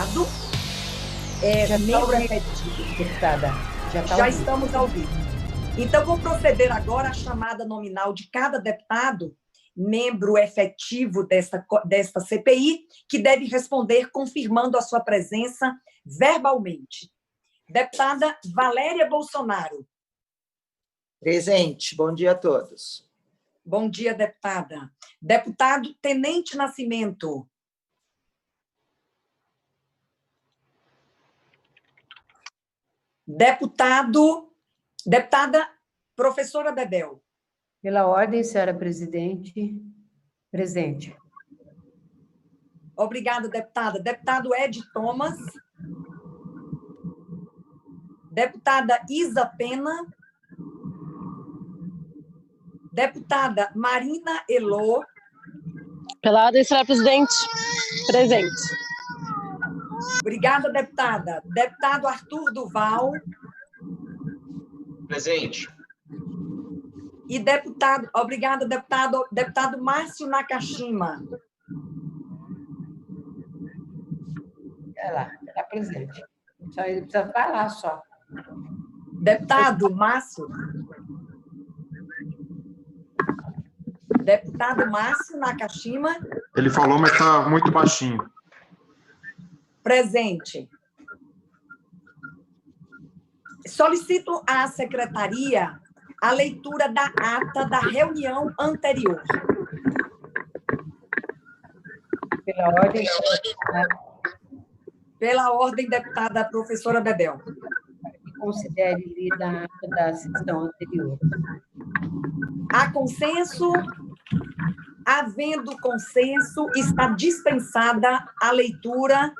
deputado, membro efetivo. Deputada, Já estamos ao vivo. Então, vou proceder agora à chamada nominal de cada deputado, membro efetivo desta CPI, que deve responder confirmando a sua presença verbalmente. Deputada Valéria Bolsonaro. Presente. Bom dia a todos. Bom dia, deputada. Deputado Tenente Nascimento. Deputada professora Bebel. Pela ordem, senhora presidente, presente. Obrigada, deputada. Deputado Ed Thomas. Deputada Isa Pena. Deputada Marina Elô. Pela ordem, senhora presidente, presente. Obrigada, deputada. Deputado Arthur Duval. Presente. E obrigada, deputado Márcio Nakashima. Olha lá, está presente. Só ele precisa falar só. Deputado Márcio. Deputado Márcio Nakashima. Ele falou, mas está muito baixinho. Presente. Solicito à secretaria a leitura da ata da reunião anterior. Pela ordem, Pela ordem, deputada professora Bebel. considere lida a ata da sessão anterior. Há consenso? Havendo consenso, está dispensada a leitura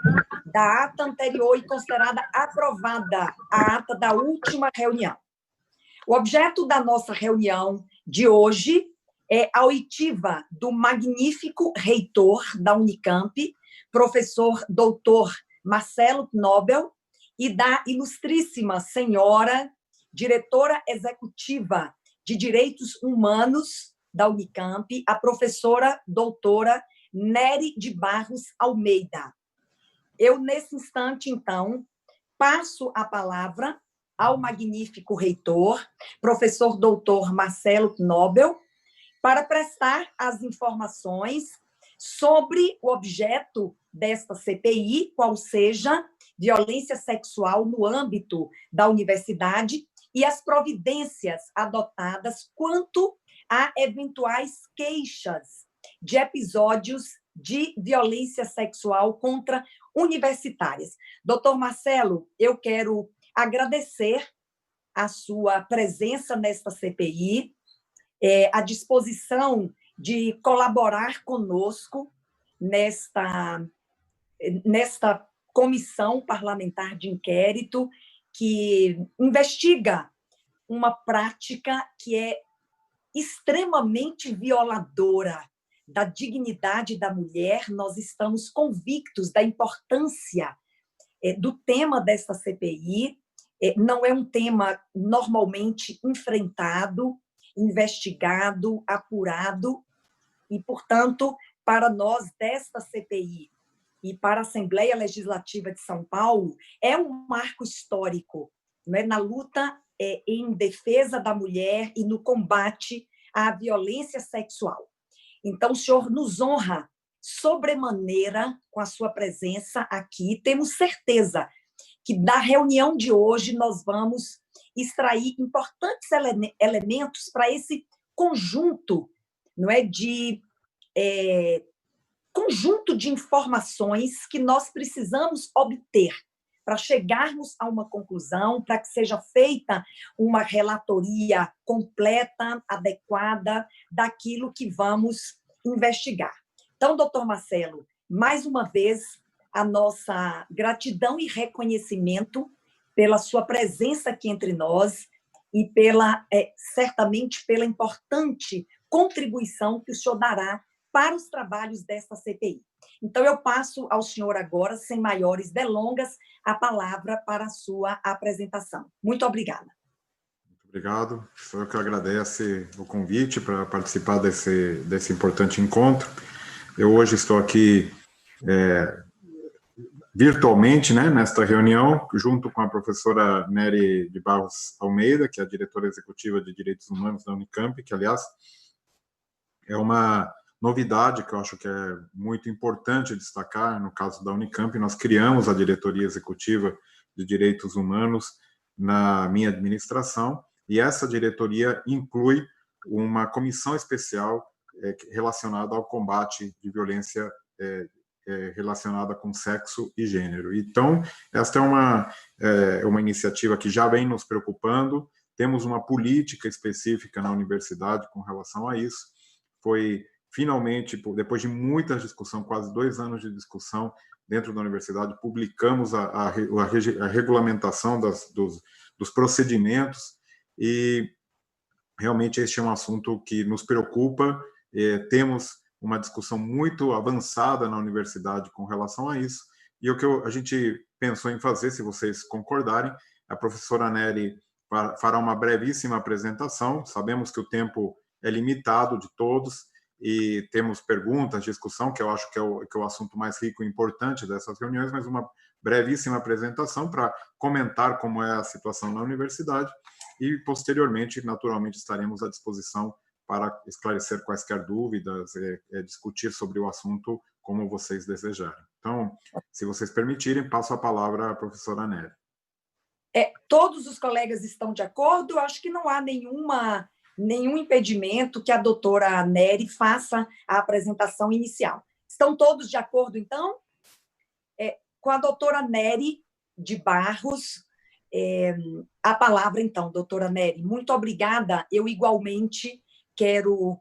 da ata anterior e considerada aprovada a ata da última reunião. O objeto da nossa reunião de hoje é a oitiva do magnífico reitor da Unicamp, professor doutor Marcelo Knobel, e da ilustríssima senhora diretora executiva de Direitos Humanos da Unicamp, a professora doutora Nery de Barros Almeida. Eu, nesse instante, então, passo a palavra ao magnífico reitor, professor doutor Marcelo Knobel, para prestar as informações sobre o objeto desta CPI, qual seja violência sexual no âmbito da universidade e as providências adotadas quanto a eventuais queixas de episódios de violência sexual contra universitárias. Doutor Marcelo, eu quero agradecer a sua presença nesta CPI, a disposição de colaborar conosco nesta comissão parlamentar de inquérito que investiga uma prática que é extremamente violadora da dignidade da mulher. Nós estamos convictos da importância do tema desta CPI. Não é um tema normalmente enfrentado, investigado, apurado, e, portanto, para nós desta CPI e para a Assembleia Legislativa de São Paulo, é um marco histórico, não é? Na luta em defesa da mulher e no combate à violência sexual. Então, o senhor nos honra sobremaneira com a sua presença aqui. Temos certeza que da reunião de hoje nós vamos extrair importantes elementos para esse conjunto, não é, conjunto de informações que nós precisamos obter para chegarmos a uma conclusão, para que seja feita uma relatoria completa, adequada, daquilo que vamos investigar. Então, doutor Marcelo, mais uma vez, a nossa gratidão e reconhecimento pela sua presença aqui entre nós e certamente pela importante contribuição que o senhor dará para os trabalhos desta CPI. Então, eu passo ao senhor agora, sem maiores delongas, a palavra para a sua apresentação. Muito obrigada. Muito obrigado. Sou eu que agradeço o convite para participar desse importante encontro. Eu hoje estou aqui virtualmente, né, nesta reunião, junto com a professora Nery de Barros Almeida, que é a diretora executiva de Direitos Humanos da Unicamp, que, aliás, é uma novidade que eu acho que é muito importante destacar. No caso da Unicamp, nós criamos a diretoria executiva de Direitos Humanos na minha administração, e essa diretoria inclui uma comissão especial relacionada ao combate de violência relacionada com sexo e gênero. Então, esta é uma iniciativa que já vem nos preocupando. Temos uma política específica na universidade com relação a isso. Foi, finalmente, depois de muita discussão, quase 2 anos de discussão dentro da universidade, publicamos a regulamentação dos procedimentos, e realmente este é um assunto que nos preocupa. Temos uma discussão muito avançada na universidade com relação a isso, e o que a gente pensou em fazer, se vocês concordarem, a professora Nery fará uma brevíssima apresentação. Sabemos que o tempo é limitado de todos, e temos perguntas, discussão, que eu acho que é o assunto mais rico e importante dessas reuniões, mas uma brevíssima apresentação para comentar como é a situação na universidade, e posteriormente, naturalmente, estaremos à disposição para esclarecer quaisquer dúvidas, discutir sobre o assunto como vocês desejarem. Então, se vocês permitirem, passo a palavra à professora Nery. Todos os colegas estão de acordo? Eu acho que não há nenhum impedimento que a doutora Nery faça a apresentação inicial. Estão todos de acordo, então? Com a doutora Nery de Barros, a palavra, então, doutora Nery. Muito obrigada. Eu, igualmente, quero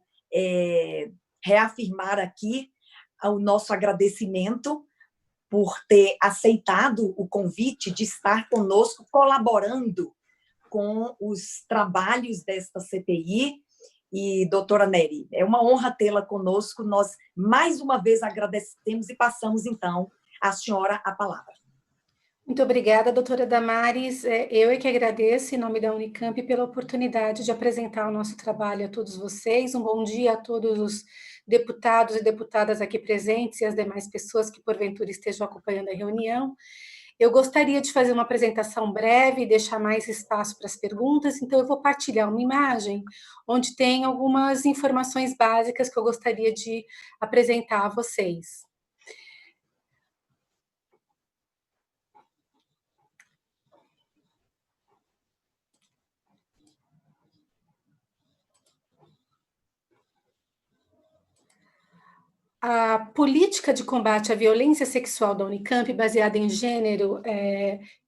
reafirmar aqui o nosso agradecimento por ter aceitado o convite de estar conosco, colaborando com os trabalhos desta CPI. E, doutora Nery, é uma honra tê-la conosco. Nós, mais uma vez, agradecemos e passamos, então, à senhora a palavra. Muito obrigada, doutora Damares. Eu é que agradeço, em nome da Unicamp, pela oportunidade de apresentar o nosso trabalho a todos vocês. Um bom dia a todos os deputados e deputadas aqui presentes e as demais pessoas que, porventura, estejam acompanhando a reunião. Eu gostaria de fazer uma apresentação breve e deixar mais espaço para as perguntas, então eu vou partilhar uma imagem onde tem algumas informações básicas que eu gostaria de apresentar a vocês. A política de combate à violência sexual da Unicamp, baseada em gênero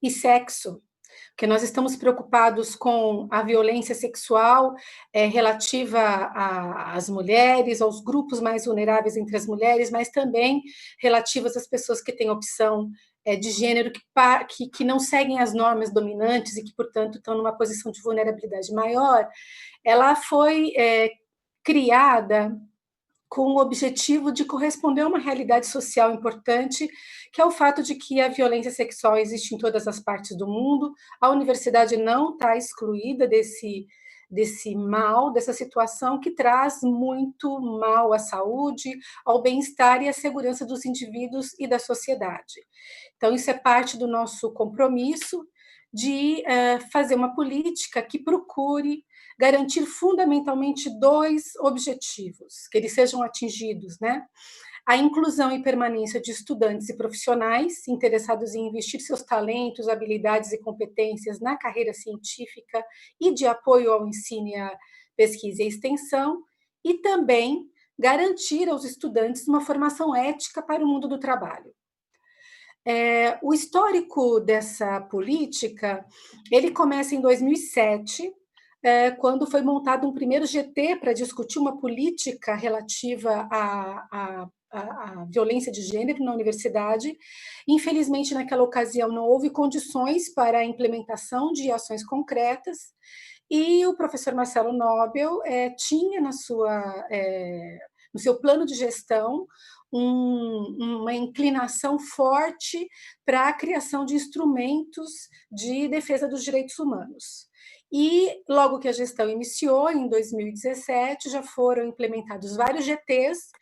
e sexo, porque nós estamos preocupados com a violência sexual relativa às mulheres, aos grupos mais vulneráveis entre as mulheres, mas também relativas às pessoas que têm opção de gênero, que não seguem as normas dominantes e que, portanto, estão numa posição de vulnerabilidade maior. Ela foi criada com o objetivo de corresponder a uma realidade social importante, que é o fato de que a violência sexual existe em todas as partes do mundo. A universidade não está excluída desse mal, dessa situação que traz muito mal à saúde, ao bem-estar e à segurança dos indivíduos e da sociedade. Então, isso é parte do nosso compromisso de fazer uma política que procure garantir fundamentalmente 2 objetivos, que eles sejam atingidos, né? A inclusão e permanência de estudantes e profissionais interessados em investir seus talentos, habilidades e competências na carreira científica e de apoio ao ensino, à pesquisa e extensão, e também garantir aos estudantes uma formação ética para o mundo do trabalho. O histórico dessa política, ele começa em 2007, quando foi montado um primeiro GT para discutir uma política relativa à violência de gênero na universidade. Infelizmente, naquela ocasião, não houve condições para a implementação de ações concretas, e o professor Marcelo Nobel tinha no seu plano de gestão uma inclinação forte para a criação de instrumentos de defesa dos direitos humanos. E logo que a gestão iniciou, em 2017, já foram implementados vários GTs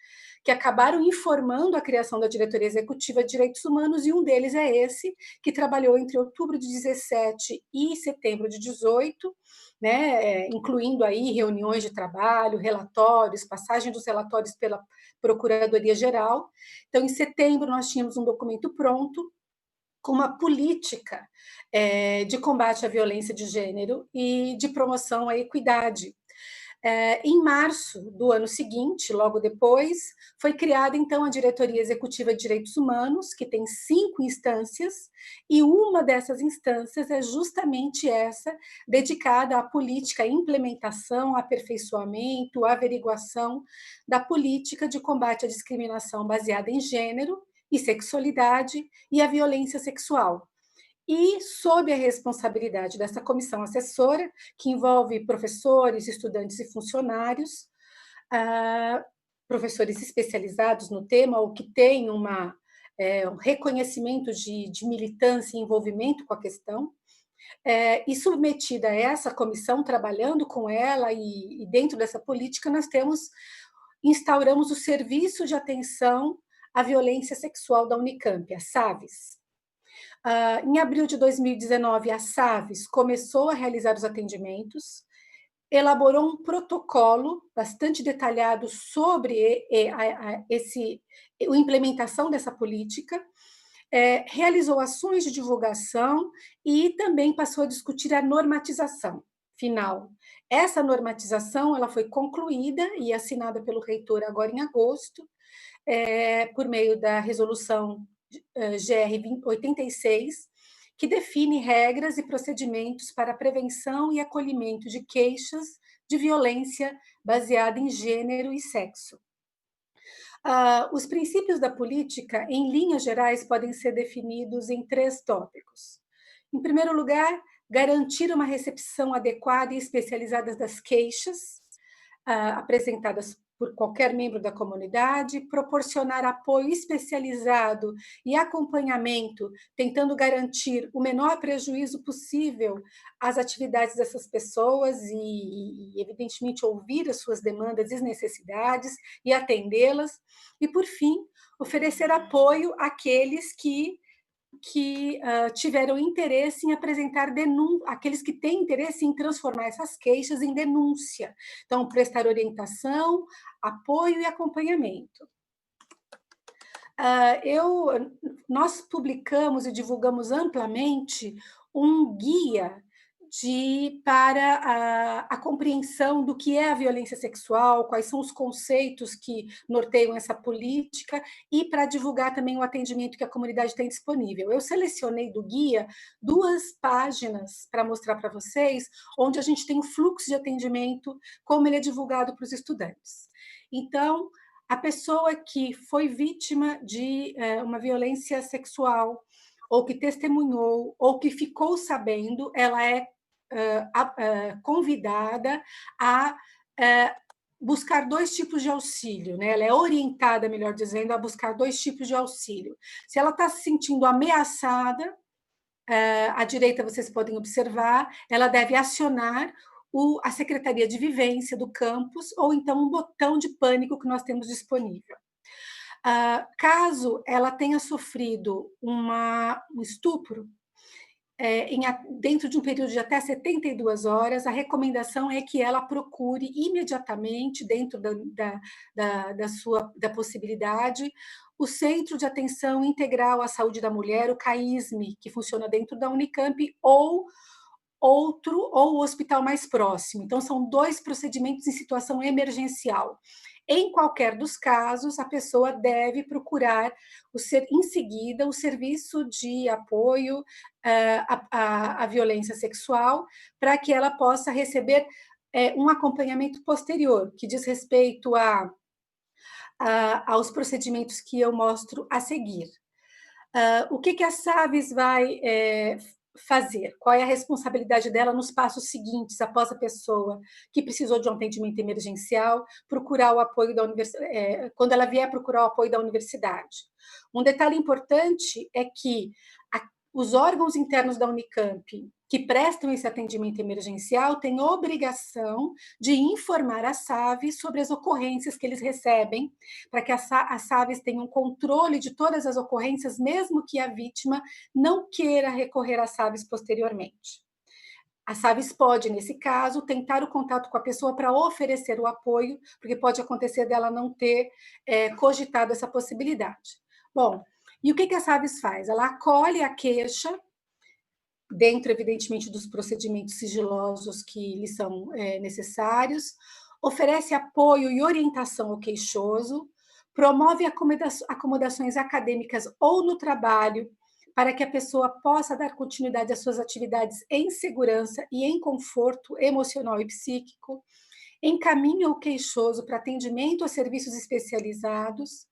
que acabaram informando a criação da Diretoria Executiva de Direitos Humanos, e um deles é esse, que trabalhou entre outubro de 17 e setembro de 18, né, incluindo aí reuniões de trabalho, relatórios, passagem dos relatórios pela Procuradoria-Geral. Então, em setembro, nós tínhamos um documento pronto, com uma política de combate à violência de gênero e de promoção à equidade. Em março do ano seguinte, logo depois, foi criada, então, a Diretoria Executiva de Direitos Humanos, que tem 5 instâncias, e uma dessas instâncias é justamente essa, dedicada à política, à implementação, aperfeiçoamento, averiguação da política de combate à discriminação baseada em gênero e sexualidade e à violência sexual. E, sob a responsabilidade dessa comissão assessora, que envolve professores, estudantes e funcionários, professores especializados no tema ou que têm um reconhecimento de militância e envolvimento com a questão, e submetida a essa comissão, trabalhando com ela e dentro dessa política, nós instauramos o Serviço de Atenção à Violência Sexual da Unicamp, a SAVES. Em abril de 2019, a SAVES começou a realizar os atendimentos, elaborou um protocolo bastante detalhado sobre a implementação dessa política, realizou ações de divulgação e também passou a discutir a normatização final. Essa normatização ela foi concluída e assinada pelo reitor agora em agosto, por meio da resolução GR 86, que define regras e procedimentos para a prevenção e acolhimento de queixas de violência baseada em gênero e sexo. Os princípios da política, em linhas gerais, podem ser definidos em 3 tópicos. Em primeiro lugar, garantir uma recepção adequada e especializada das queixas apresentadas por qualquer membro da comunidade, proporcionar apoio especializado e acompanhamento, tentando garantir o menor prejuízo possível às atividades dessas pessoas e evidentemente, ouvir as suas demandas e necessidades e atendê-las. E, por fim, oferecer apoio àqueles que tiveram interesse em apresentar denúncia, aqueles que têm interesse em transformar essas queixas em denúncia. Então, prestar orientação, apoio e acompanhamento. Nós publicamos e divulgamos amplamente um guia para a compreensão do que é a violência sexual, quais são os conceitos que norteiam essa política e para divulgar também o atendimento que a comunidade tem disponível. Eu selecionei do guia 2 páginas para mostrar para vocês, onde a gente tem o fluxo de atendimento, como ele é divulgado para os estudantes. Então, a pessoa que foi vítima de uma violência sexual, ou que testemunhou, ou que ficou sabendo, ela é convidada a buscar 2 tipos de auxílio, né? Ela é orientada, melhor dizendo, a buscar 2 tipos de auxílio. Se ela está se sentindo ameaçada, à direita vocês podem observar, ela deve acionar a Secretaria de Vivência do campus, ou então um botão de pânico que nós temos disponível. Caso ela tenha sofrido um estupro, dentro de um período de até 72 horas, a recomendação é que ela procure imediatamente, dentro da possibilidade, o Centro de Atenção Integral à Saúde da Mulher, o CAISME, que funciona dentro da Unicamp, ou o hospital mais próximo. Então, são 2 procedimentos em situação emergencial. Em qualquer dos casos, a pessoa deve procurar, em seguida, o serviço de apoio à violência sexual, para que ela possa receber um acompanhamento posterior, que diz respeito aos procedimentos que eu mostro a seguir. O que a SAVES vai fazer? Qual é a responsabilidade dela nos passos seguintes, após a pessoa que precisou de um atendimento emergencial, procurar o apoio da universidade, quando ela vier procurar o apoio da universidade? Um detalhe importante é que os órgãos internos da Unicamp que prestam esse atendimento emergencial têm obrigação de informar a SAVES sobre as ocorrências que eles recebem, para que as SAVES tenham controle de todas as ocorrências, mesmo que a vítima não queira recorrer às SAVES posteriormente. A SAVES pode, nesse caso, tentar o contato com a pessoa para oferecer o apoio, porque pode acontecer dela não ter cogitado essa possibilidade. Bom, e o que a SAVES faz? Ela acolhe a queixa, dentro, evidentemente, dos procedimentos sigilosos que lhe são necessários, oferece apoio e orientação ao queixoso, promove acomodações acadêmicas ou no trabalho, para que a pessoa possa dar continuidade às suas atividades em segurança e em conforto emocional e psíquico, encaminha o queixoso para atendimento a serviços especializados,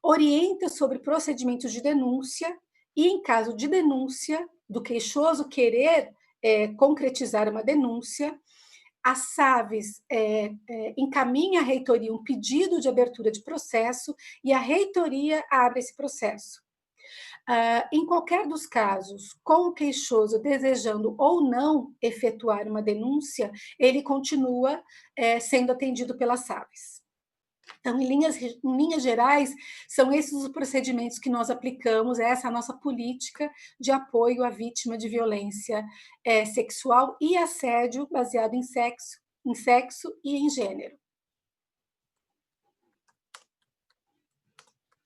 orienta sobre procedimentos de denúncia e, em caso de denúncia, do queixoso querer concretizar uma denúncia, a SAVES encaminha à reitoria um pedido de abertura de processo e a reitoria abre esse processo. Em qualquer dos casos, com o queixoso desejando ou não efetuar uma denúncia, ele continua sendo atendido pela SAVES. Então, em linhas gerais, são esses os procedimentos que nós aplicamos, essa é a nossa política de apoio à vítima de violência sexual e assédio baseado em sexo e em gênero.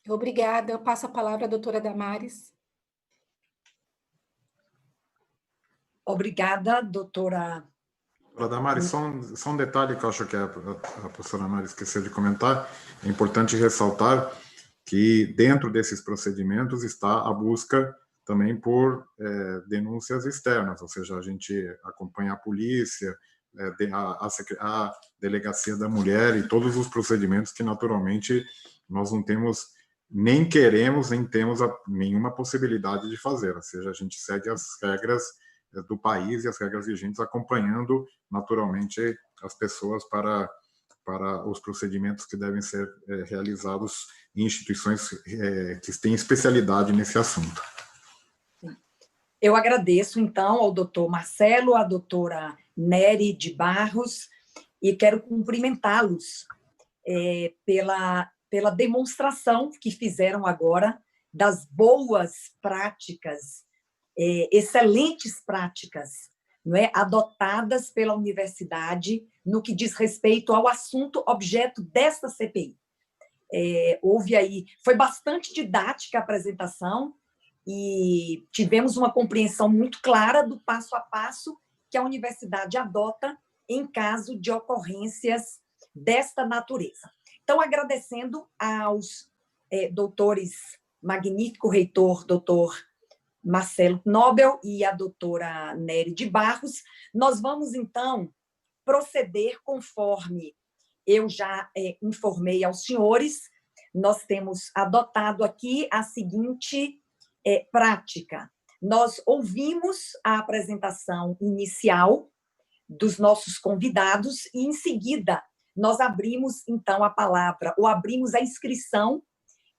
Obrigada. Eu passo a palavra à doutora Damares. Obrigada, doutora. Doutora Damares, só um detalhe que eu acho que a professora Damares esqueceu de comentar. É importante ressaltar que dentro desses procedimentos está a busca também por denúncias externas, ou seja, a gente acompanha a polícia, a delegacia da mulher e todos os procedimentos que naturalmente nós não temos, nem queremos, nem temos nenhuma possibilidade de fazer, ou seja, a gente segue as regras do país e as regras vigentes, acompanhando naturalmente as pessoas para os procedimentos que devem ser realizados em instituições que têm especialidade nesse assunto. Eu agradeço, então, ao doutor Marcelo, à doutora Nery de Barros, e quero cumprimentá-los pela demonstração que fizeram agora das boas práticas, excelentes práticas, não é, adotadas pela universidade no que diz respeito ao assunto objeto desta CPI. Houve aí, foi bastante didática a apresentação e tivemos uma compreensão muito clara do passo a passo que a universidade adota em caso de ocorrências desta natureza. Então, agradecendo aos doutores, magnífico reitor, doutor Marcelo Nobel e a doutora Nery de Barros, nós vamos, então, proceder conforme eu já informei aos senhores. Nós temos adotado aqui a seguinte prática. Nós ouvimos a apresentação inicial dos nossos convidados e, em seguida, nós abrimos, então, a palavra, ou abrimos a inscrição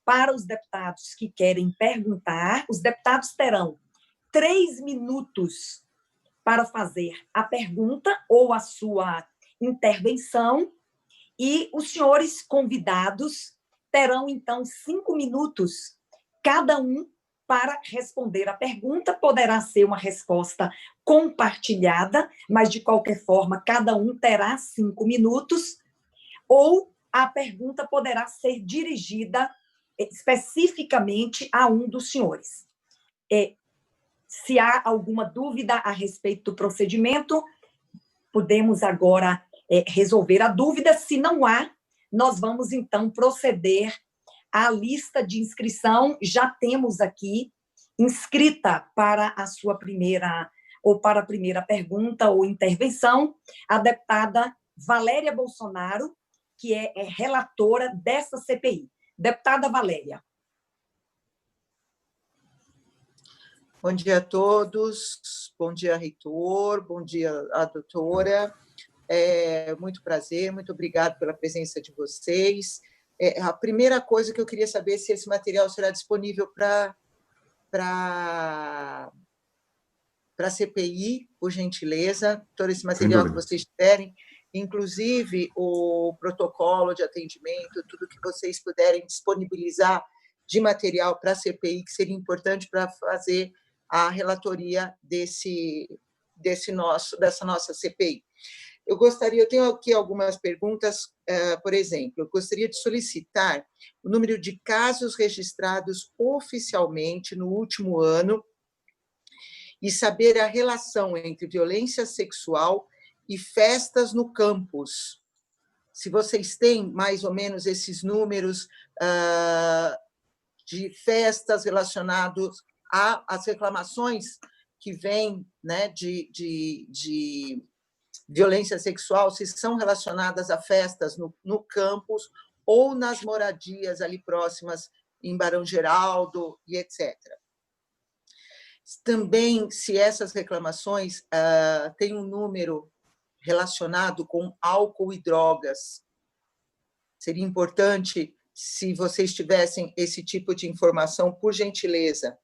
para os deputados que querem perguntar. Os deputados terão 3 minutos para fazer a pergunta ou a sua intervenção, e os senhores convidados terão, então, 5 minutos cada um para responder a pergunta. Poderá ser uma resposta compartilhada, mas, de qualquer forma, cada um terá 5 minutos, ou a pergunta poderá ser dirigida especificamente a um dos senhores. Se há alguma dúvida a respeito do procedimento, podemos agora resolver a dúvida. Se não há, nós vamos, então, proceder à lista de inscrição. Já temos aqui inscrita para a sua primeira, ou para a primeira pergunta ou intervenção, a deputada Valéria Bolsonaro, que é relatora dessa CPI. Deputada Valéria. Bom dia a todos, bom dia, reitor, bom dia à doutora. Muito prazer, muito obrigado pela presença de vocês. A primeira coisa que eu queria saber é se esse material será disponível para para a CPI, por gentileza, todo esse material que vocês tiverem, inclusive o protocolo de atendimento, tudo que vocês puderem disponibilizar de material para a CPI, que seria importante para fazer a relatoria dessa nossa CPI. Eu tenho aqui algumas perguntas, por exemplo, eu gostaria de solicitar o número de casos registrados oficialmente no último ano e saber a relação entre violência sexual e festas no campus. Se vocês têm mais ou menos esses números de festas relacionados às reclamações que vêm, né, de violência sexual, se são relacionadas a festas no campus ou nas moradias ali próximas em Barão Geraldo e etc. Também, se essas reclamações têm um número relacionado com álcool e drogas, seria importante, se vocês tivessem esse tipo de informação, por gentileza.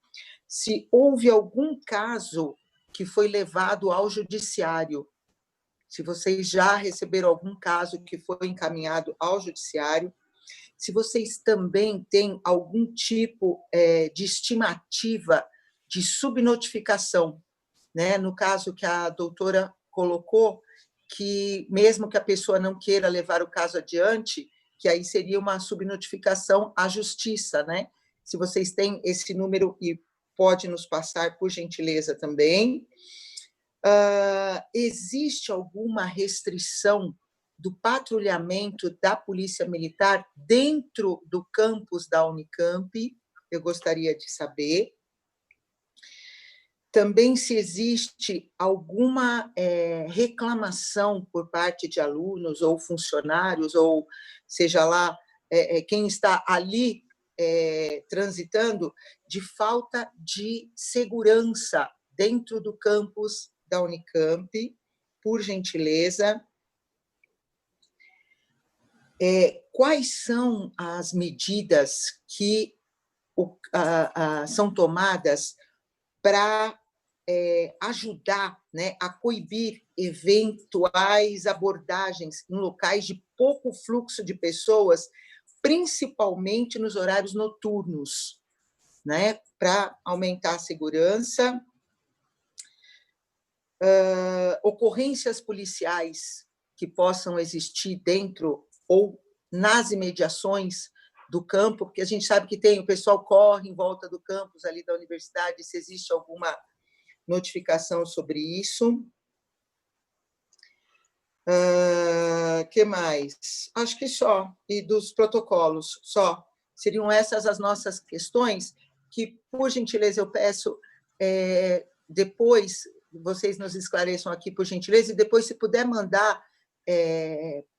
Se houve algum caso que foi levado ao judiciário, se vocês já receberam algum caso que foi encaminhado ao judiciário, se vocês também têm algum tipo de estimativa de subnotificação, né? No caso que a doutora colocou, que mesmo que a pessoa não queira levar o caso adiante, que aí seria uma subnotificação à justiça, né? Se vocês têm esse número e pode nos passar, por gentileza, também. Existe alguma restrição do patrulhamento da Polícia Militar dentro do campus da Unicamp? Eu gostaria de saber. Também se existe alguma reclamação por parte de alunos ou funcionários, ou seja lá, quem está ali transitando, de falta de segurança dentro do campus da Unicamp, por gentileza. Quais são as medidas que são tomadas para ajudar, né, a coibir eventuais abordagens em locais de pouco fluxo de pessoas, principalmente nos horários noturnos, né, para aumentar a segurança? Ocorrências policiais que possam existir dentro ou nas imediações do campo, porque a gente sabe que o pessoal corre em volta do campus ali da universidade, se existe alguma notificação sobre isso. Que mais? Acho que só. E dos protocolos, só. Seriam essas as nossas questões, que, por gentileza, eu peço, depois, vocês nos esclareçam aqui, por gentileza, e depois, se puder mandar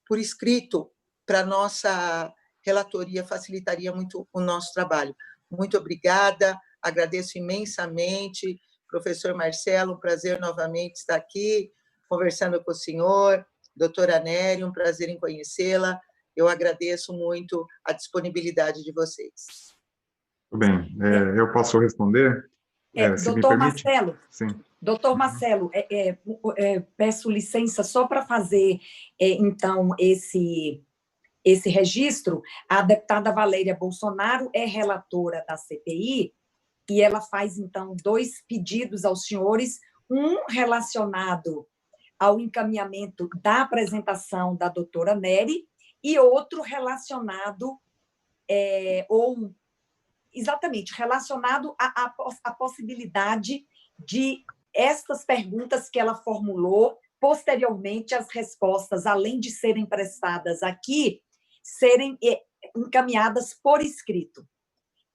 por escrito para a nossa relatoria, facilitaria muito o nosso trabalho. Muito obrigada, agradeço imensamente. Professor Marcelo, um prazer novamente estar aqui, conversando com o senhor. Doutora Nery, um prazer em conhecê-la. Eu agradeço muito a disponibilidade de vocês. Tudo bem. Eu posso responder? Se me permite? Marcelo, sim. Doutor Marcelo, peço licença só para fazer, então, esse registro. A deputada Valéria Bolsonaro é relatora da CPI e ela faz, então, 2 pedidos aos senhores, um relacionado ao encaminhamento da apresentação da doutora Nery e outro relacionado, exatamente, relacionado à possibilidade de estas perguntas que ela formulou, posteriormente, as respostas, além de serem prestadas aqui, serem encaminhadas por escrito.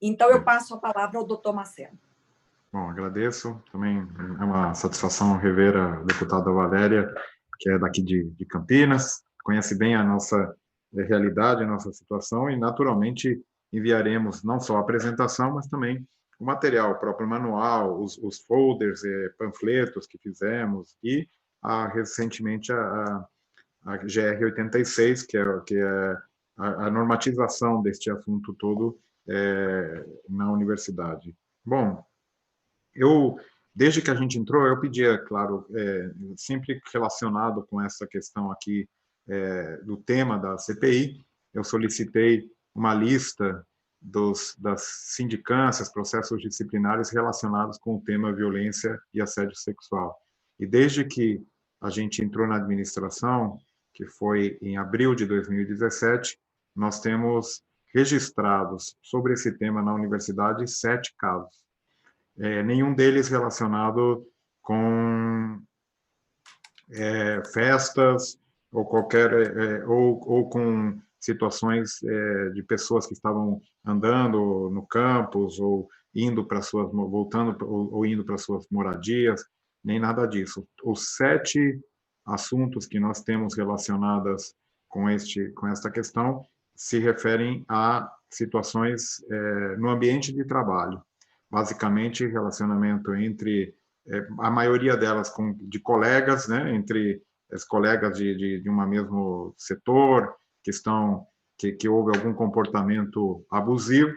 Então, eu passo a palavra ao doutor Marcelo. Bom, agradeço. Também é uma satisfação rever a deputada Valéria, que é daqui de Campinas, conhece bem a nossa realidade, a nossa situação, e, naturalmente, enviaremos não só a apresentação, mas também o material, o próprio manual, os folders, panfletos que fizemos, e, recentemente, a GR 86, que é a normatização deste assunto todo na universidade. Bom, eu Desde que a gente entrou, eu pedia, claro, sempre relacionado com essa questão aqui do tema da CPI, eu solicitei uma lista das sindicâncias, processos disciplinares relacionados com o tema violência e assédio sexual. E desde que a gente entrou na administração, que foi em abril de 2017, nós temos registrados sobre esse tema na universidade 7 casos. Nenhum deles relacionado com festas ou qualquer ou com situações de pessoas que estavam andando no campus ou indo para suas voltando ou indo para suas moradias, nem nada disso. Os 7 assuntos que nós temos relacionadas com esta questão se referem a situações no ambiente de trabalho, basicamente relacionamento entre a maioria delas de colegas, né, entre as colegas de um mesmo setor que houve algum comportamento abusivo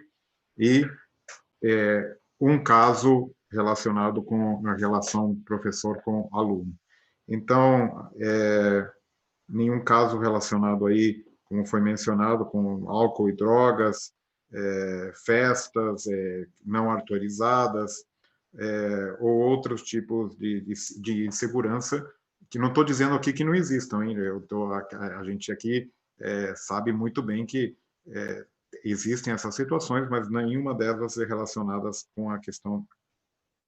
e um caso relacionado com a relação professor com aluno. Então, nenhum caso relacionado aí, como foi mencionado, com álcool e drogas, festas não autorizadas, ou outros tipos de insegurança, que não estou dizendo aqui que não existam, hein? A gente aqui sabe muito bem que existem essas situações, mas nenhuma delas é relacionada com a questão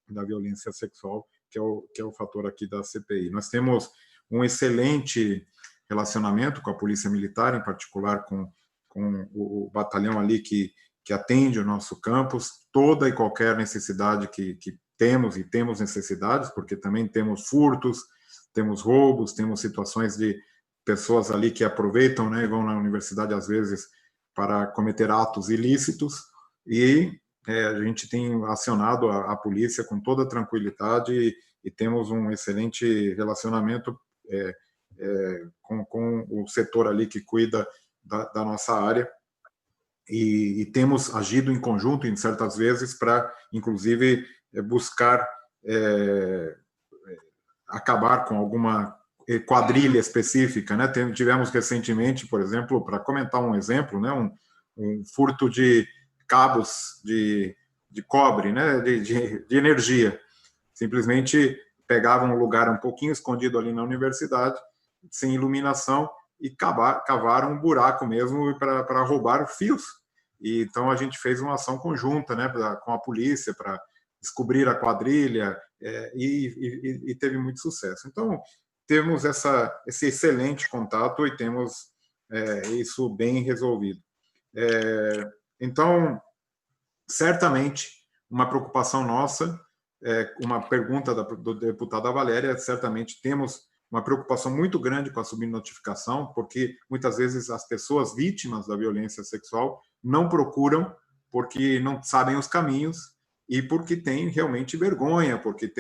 da violência sexual, que é o fator aqui da CPI. Nós temos um excelente relacionamento com a Polícia Militar, em particular com o batalhão ali que atende o nosso campus, toda e qualquer necessidade que temos, e temos necessidades, porque também temos furtos, temos roubos, temos situações de pessoas ali que aproveitam, né, e vão na universidade, às vezes, para cometer atos ilícitos, e a gente tem acionado a polícia com toda tranquilidade e temos um excelente relacionamento com o setor ali que cuida da nossa área, e temos agido em conjunto, em certas vezes, para, inclusive, buscar acabar com alguma quadrilha específica, né? Tivemos recentemente, por exemplo, para comentar um exemplo, né? Um furto de cabos de cobre, né? de energia. Simplesmente pegavam um lugar um pouquinho escondido ali na universidade, sem iluminação, e cavaram um buraco mesmo para roubar fios. E então a gente fez uma ação conjunta, né, com a polícia para descobrir a quadrilha, e teve muito sucesso. Então temos esse excelente contato e temos isso bem resolvido. Então, certamente, uma preocupação nossa, uma pergunta do deputada Valéria, certamente temos uma preocupação muito grande com a subnotificação, porque muitas vezes as pessoas vítimas da violência sexual não procuram porque não sabem os caminhos e porque têm realmente vergonha, porque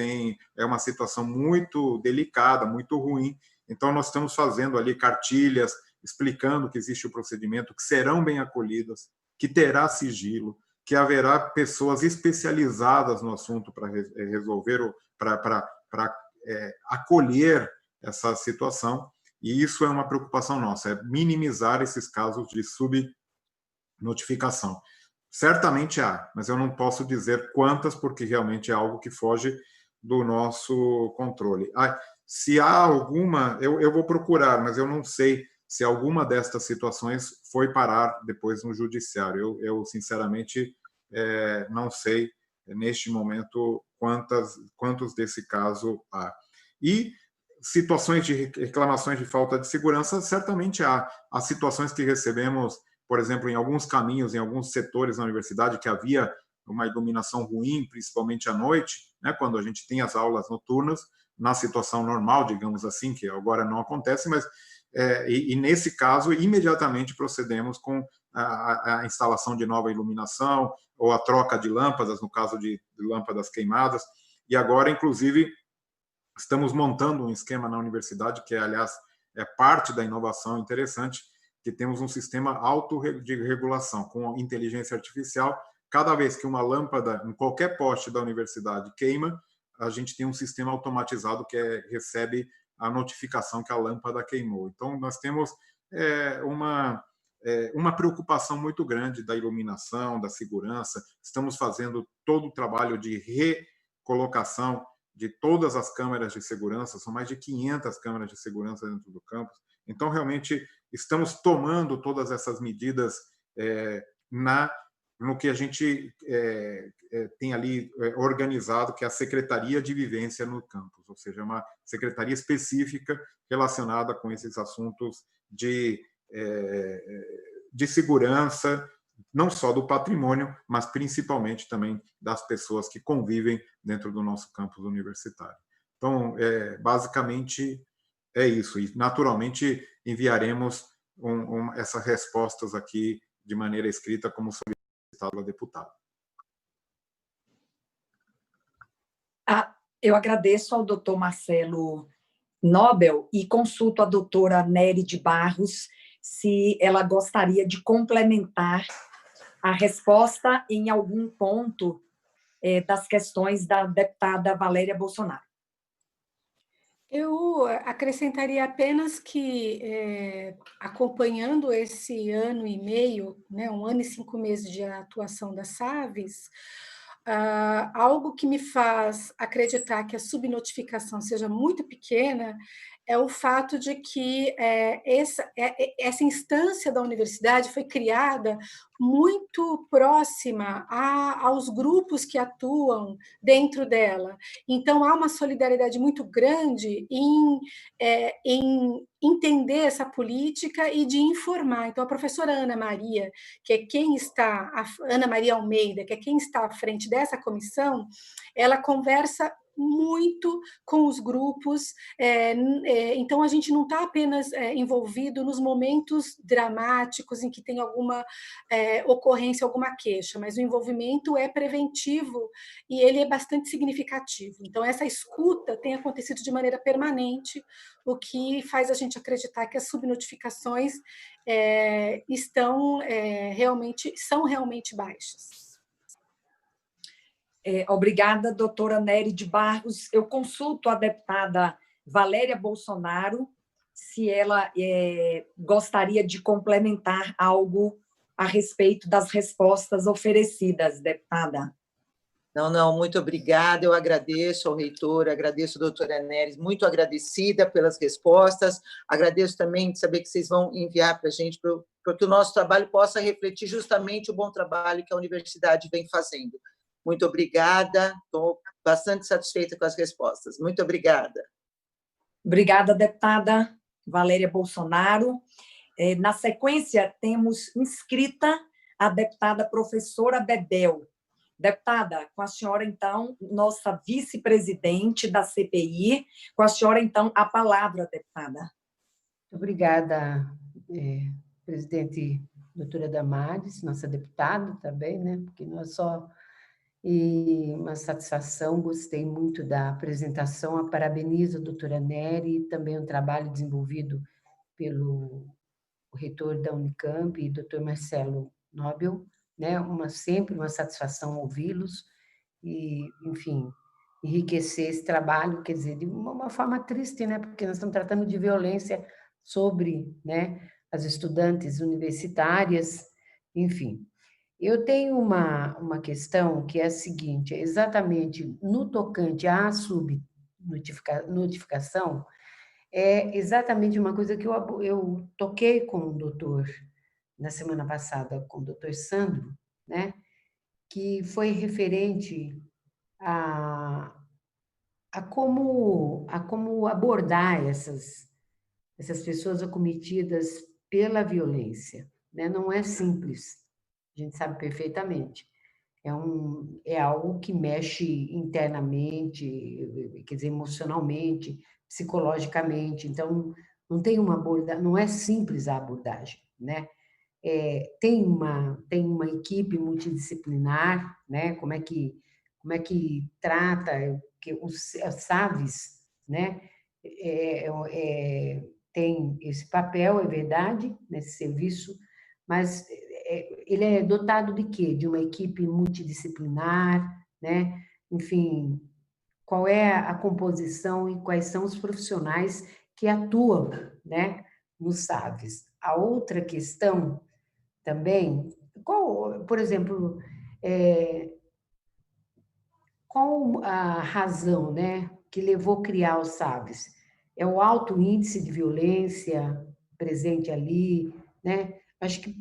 é uma situação muito delicada, muito ruim. Então, nós estamos fazendo ali cartilhas, explicando que existe o procedimento, que serão bem acolhidas, que terá sigilo, que haverá pessoas especializadas no assunto para resolver, para acolher essa situação, e isso é uma preocupação nossa, é minimizar esses casos de subnotificação. Certamente há, mas eu não posso dizer quantas, porque realmente é algo que foge do nosso controle. Se há alguma, eu vou procurar, mas eu não sei se alguma destas situações foi parar depois no judiciário. Eu sinceramente, não sei, neste momento, quantos desse caso há. E situações de reclamações de falta de segurança, certamente há. Há situações que recebemos, por exemplo, em alguns caminhos, em alguns setores na universidade, que havia uma iluminação ruim, principalmente à noite, né, quando a gente tem as aulas noturnas, na situação normal, digamos assim, que agora não acontece, mas e nesse caso, imediatamente procedemos com a instalação de nova iluminação ou a troca de lâmpadas, no caso de lâmpadas queimadas. E agora, inclusive, estamos montando um esquema na universidade, que, aliás, é parte da inovação interessante, que temos um sistema de regulação com inteligência artificial. Cada vez que uma lâmpada em qualquer poste da universidade queima, a gente tem um sistema automatizado que recebe a notificação que a lâmpada queimou. Então, nós temos uma preocupação muito grande da iluminação, da segurança. Estamos fazendo todo o trabalho de recolocação de todas as câmeras de segurança, são mais de 500 câmeras de segurança dentro do campus. Então, realmente, estamos tomando todas essas medidas no que a gente tem ali organizado, que é a Secretaria de Vivência no campus, ou seja, uma secretaria específica relacionada com esses assuntos de segurança, não só do patrimônio, mas principalmente também das pessoas que convivem dentro do nosso campus universitário. Então, basicamente, é isso. E, naturalmente, enviaremos essas respostas aqui de maneira escrita, como solicitado pela deputada. Eu agradeço ao doutor Marcelo Nobel e consulto a doutora Nery de Barros se ela gostaria de complementar a resposta em algum ponto das questões da deputada Valéria Bolsonaro. Eu acrescentaria apenas que, acompanhando esse ano e meio, né, 1 ano e 5 meses de atuação da SAVES, algo que me faz acreditar que a subnotificação seja muito pequena é o fato de que essa instância da universidade foi criada muito próxima aos grupos que atuam dentro dela. Então, há uma solidariedade muito grande em entender essa política e de informar. Então, a professora Ana Maria, que é quem está, Ana Maria Almeida, que é quem está à frente dessa comissão, ela conversa muito com os grupos, então a gente não está apenas envolvido nos momentos dramáticos em que tem alguma ocorrência, alguma queixa, mas o envolvimento é preventivo e ele é bastante significativo. Então, essa escuta tem acontecido de maneira permanente, o que faz a gente acreditar que as subnotificações são realmente baixas. Obrigada, doutora Nery de Barros. Eu consulto a deputada Valéria Bolsonaro se ela gostaria de complementar algo a respeito das respostas oferecidas, deputada. Não, muito obrigada, eu agradeço ao reitor, agradeço a doutora Nery, muito agradecida pelas respostas, agradeço também de saber que vocês vão enviar para a gente, para que o nosso trabalho possa refletir justamente o bom trabalho que a universidade vem fazendo. Muito obrigada, estou bastante satisfeita com as respostas. Muito obrigada. Obrigada, deputada Valéria Bolsonaro. Na sequência, temos inscrita a deputada professora Bebel. Deputada, com a senhora, então, nossa vice-presidente da CPI, com a senhora, então, a palavra, deputada. Obrigada, presidente doutora Damares, nossa deputada também, né? Porque nós só... E uma satisfação, gostei muito da apresentação, a parabenizo a doutora Nery, também o trabalho desenvolvido pelo reitor da Unicamp, e doutor Marcelo Nobel, né? Sempre uma satisfação ouvi-los e, enfim, enriquecer esse trabalho, quer dizer, de uma forma triste, né? Porque nós estamos tratando de violência sobre, né, as estudantes universitárias, enfim. Eu tenho uma questão que é a seguinte, exatamente no tocante à subnotificação, é exatamente uma coisa que eu toquei com o doutor, na semana passada, com o doutor Sandro, né, que foi referente a como abordar essas pessoas acometidas pela violência, né? Não é simples. A gente sabe perfeitamente. É algo que mexe internamente, quer dizer, emocionalmente, psicologicamente. Então, não tem uma abordagem, não é simples a abordagem, né? Tem uma equipe multidisciplinar, né? Como é que trata que os SAVES, né? Tem esse papel, é verdade, nesse serviço, mas ele é dotado de quê? De uma equipe multidisciplinar, né? Enfim, qual é a composição e quais são os profissionais que atuam, né, nos SAVs. A outra questão também, por exemplo, qual a razão, né, que levou a criar os SAVs? É o alto índice de violência presente ali, né? Acho que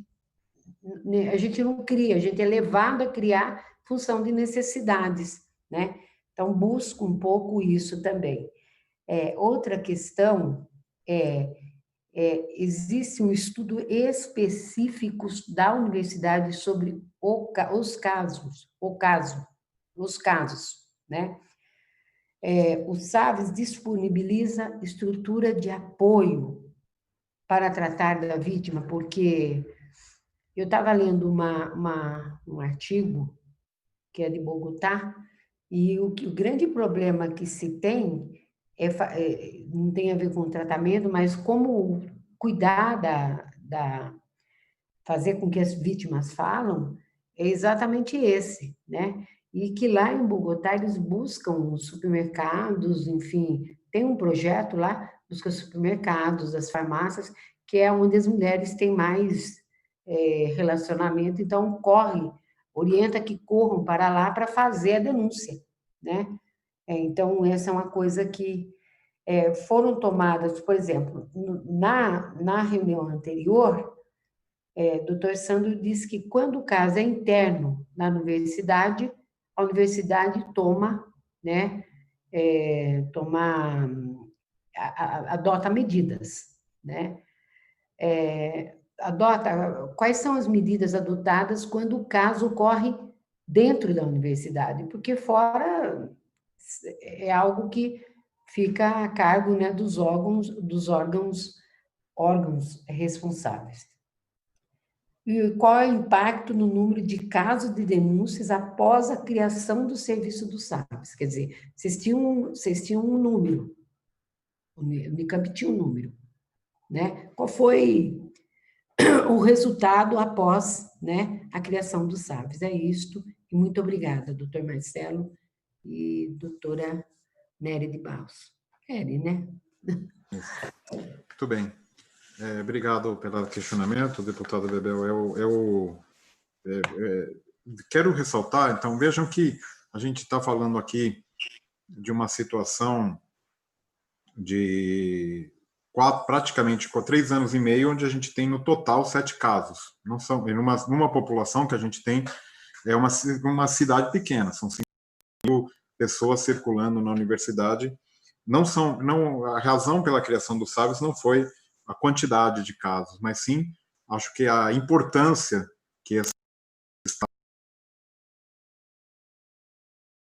a gente não cria, a gente é levado a criar função de necessidades, né? Então, busco um pouco isso também. Outra questão existe um estudo específico da universidade sobre os casos, né? O SAVs disponibiliza estrutura de apoio para tratar da vítima, porque eu estava lendo um artigo que é de Bogotá, e o grande problema que se tem não tem a ver com o tratamento, mas como cuidar fazer com que as vítimas falam, é exatamente esse, né? E que lá em Bogotá eles buscam supermercados, enfim, tem um projeto lá, busca supermercados, as farmácias, que é onde as mulheres têm mais relacionamento, então orienta que corram para lá para fazer a denúncia, né? Então, essa é uma coisa que foram tomadas, por exemplo, na reunião anterior, Dr. Sandro disse que quando o caso é interno na universidade, a universidade né, adota medidas, né? Quais são as medidas adotadas quando o caso ocorre dentro da universidade? Porque fora é algo que fica a cargo, né, dos órgãos responsáveis. E qual é o impacto no número de casos de denúncias após a criação do serviço do SAVs? Quer dizer, vocês tinham um número, o Unicamp tinha um número, né? Qual foi o resultado após, né, a criação do SAVs? É isto, e muito obrigada, doutor Marcelo e doutora Nery de Barros. Nery, né? Muito bem. Obrigado pelo questionamento, deputada Bebel. Eu quero ressaltar, então, vejam que a gente está falando aqui de uma situação de praticamente 3 anos e meio, onde a gente tem no total 7 casos. Não são, numa população que a gente tem, é uma cidade pequena, são 5.000 pessoas circulando na universidade. A razão pela criação do SAVs não foi a quantidade de casos, mas sim, acho que a importância que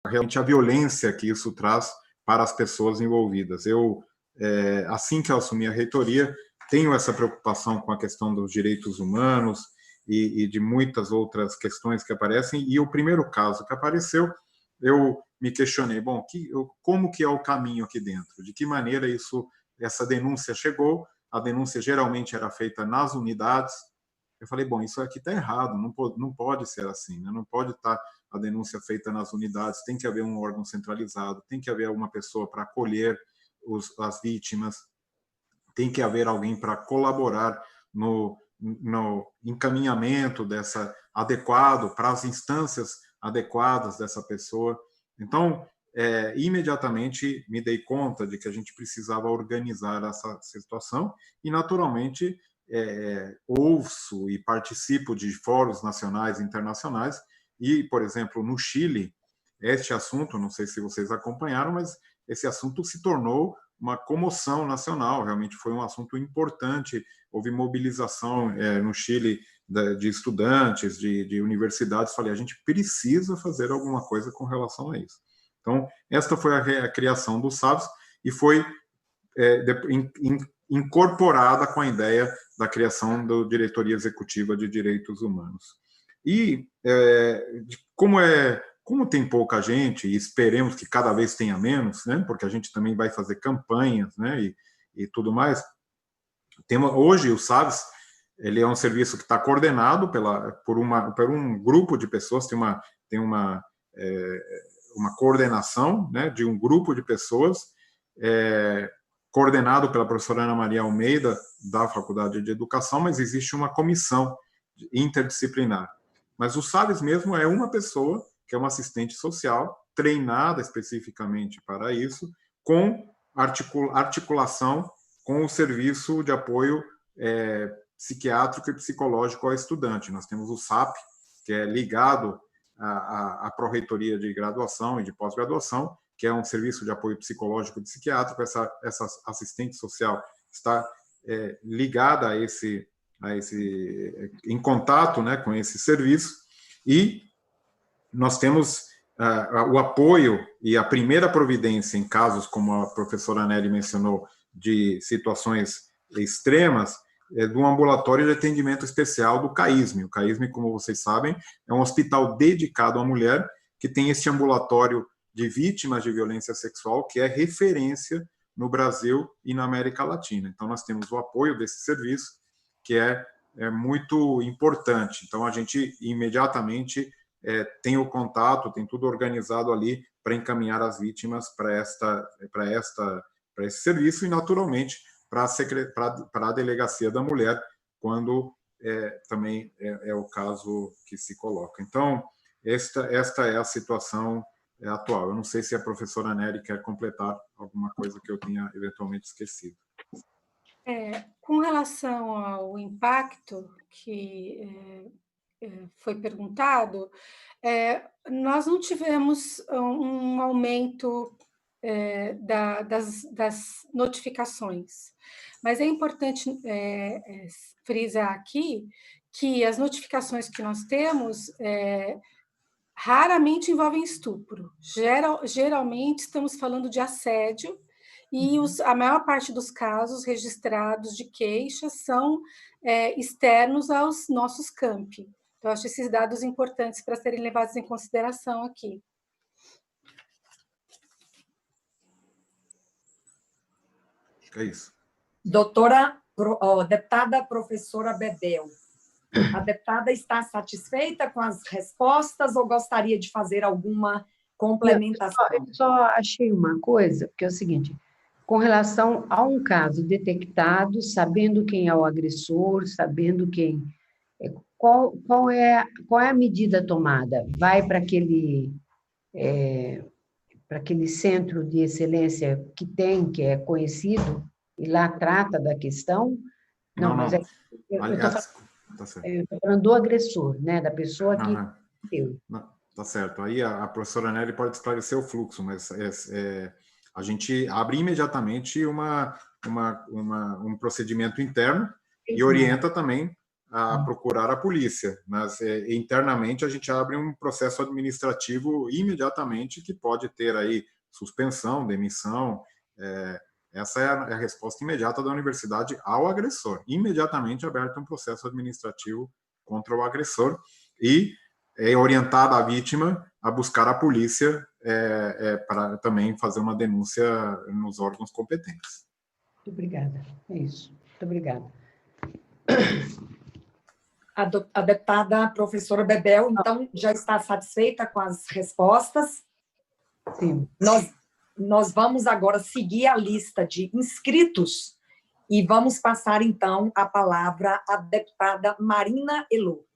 realmente a violência que isso traz para as pessoas envolvidas. Eu, assim que eu assumi a reitoria, tenho essa preocupação com a questão dos direitos humanos e de muitas outras questões que aparecem, e o primeiro caso que apareceu, eu me questionei, como que é o caminho aqui dentro? De que maneira essa denúncia chegou? A denúncia geralmente era feita nas unidades. Eu falei, isso aqui está errado, não pode ser assim, né? Não pode estar a denúncia feita nas unidades, tem que haver um órgão centralizado, tem que haver uma pessoa para acolher as vítimas, tem que haver alguém para colaborar no encaminhamento adequado para as instâncias adequadas dessa pessoa. Então, imediatamente me dei conta de que a gente precisava organizar essa situação e, naturalmente, ouço e participo de fóruns nacionais e internacionais e, por exemplo, no Chile, este assunto, não sei se vocês acompanharam, mas esse assunto se tornou uma comoção nacional, realmente foi um assunto importante, houve mobilização no Chile de estudantes, de universidades, falei, a gente precisa fazer alguma coisa com relação a isso. Então, esta foi a criação do SAVs e foi incorporada com a ideia da criação da Diretoria Executiva de Direitos Humanos. E como tem pouca gente, e esperemos que cada vez tenha menos, né, porque a gente também vai fazer campanhas, né, e tudo mais, hoje o SAVs, ele é um serviço que está coordenado por um grupo de pessoas, tem uma coordenação, né, de um grupo de pessoas, coordenado pela professora Ana Maria Almeida, da Faculdade de Educação, mas existe uma comissão interdisciplinar. Mas o SAVES mesmo é uma pessoa, que é uma assistente social, treinada especificamente para isso, com articulação com o serviço de apoio psiquiátrico e psicológico ao estudante. Nós temos o SAP, que é ligado à Pró-Reitoria de Graduação e de Pós-Graduação, que é um serviço de apoio psicológico e psiquiátrico. Essa assistente social está ligada em contato, né, com esse serviço, e nós temos o apoio e a primeira providência em casos, como a professora Nery mencionou, de situações extremas, do ambulatório de atendimento especial do CAISM. O CAISM, como vocês sabem, é um hospital dedicado à mulher, que tem esse ambulatório de vítimas de violência sexual, que é referência no Brasil e na América Latina. Então, nós temos o apoio desse serviço, que é muito importante. Então, a gente imediatamente tem o contato, tem tudo organizado ali para encaminhar as vítimas para esse serviço e, naturalmente, para a Delegacia da Mulher, quando também é o caso que se coloca. Então, esta é a situação atual. Eu não sei se a professora Nery quer completar alguma coisa que eu tenha eventualmente esquecido. Com relação ao impacto que foi perguntado, nós não tivemos um aumento das notificações, mas é importante frisar aqui que as notificações que nós temos raramente envolvem estupro. Geralmente estamos falando de assédio, e a maior parte dos casos registrados de queixas são externos aos nossos campi. Então, acho esses dados importantes para serem levados em consideração aqui. É isso. Deputada professora Bebel, a deputada está satisfeita com as respostas ou gostaria de fazer alguma complementação? Eu só achei uma coisa, porque é o seguinte, com relação a um caso detectado, sabendo quem é o agressor, sabendo qual é a medida tomada? Vai para aquele centro de excelência que é conhecido, e lá trata da questão? Não. Mas eu estou falando do agressor, né? Da pessoa que... Tá certo. Aí a professora Nery pode esclarecer o fluxo, mas a gente abre imediatamente um procedimento interno e orienta também a procurar a polícia. Mas internamente a gente abre um processo administrativo imediatamente, que pode ter aí suspensão, demissão. Essa é a resposta imediata da universidade ao agressor. Imediatamente aberto um processo administrativo contra o agressor e orientada a vítima a buscar a polícia para também fazer uma denúncia nos órgãos competentes. Muito obrigada. É isso. Muito obrigada. A deputada professora Bebel, então, já está satisfeita com as respostas? Sim. Nós vamos agora seguir a lista de inscritos e vamos passar, então, a palavra à deputada Marina Elo.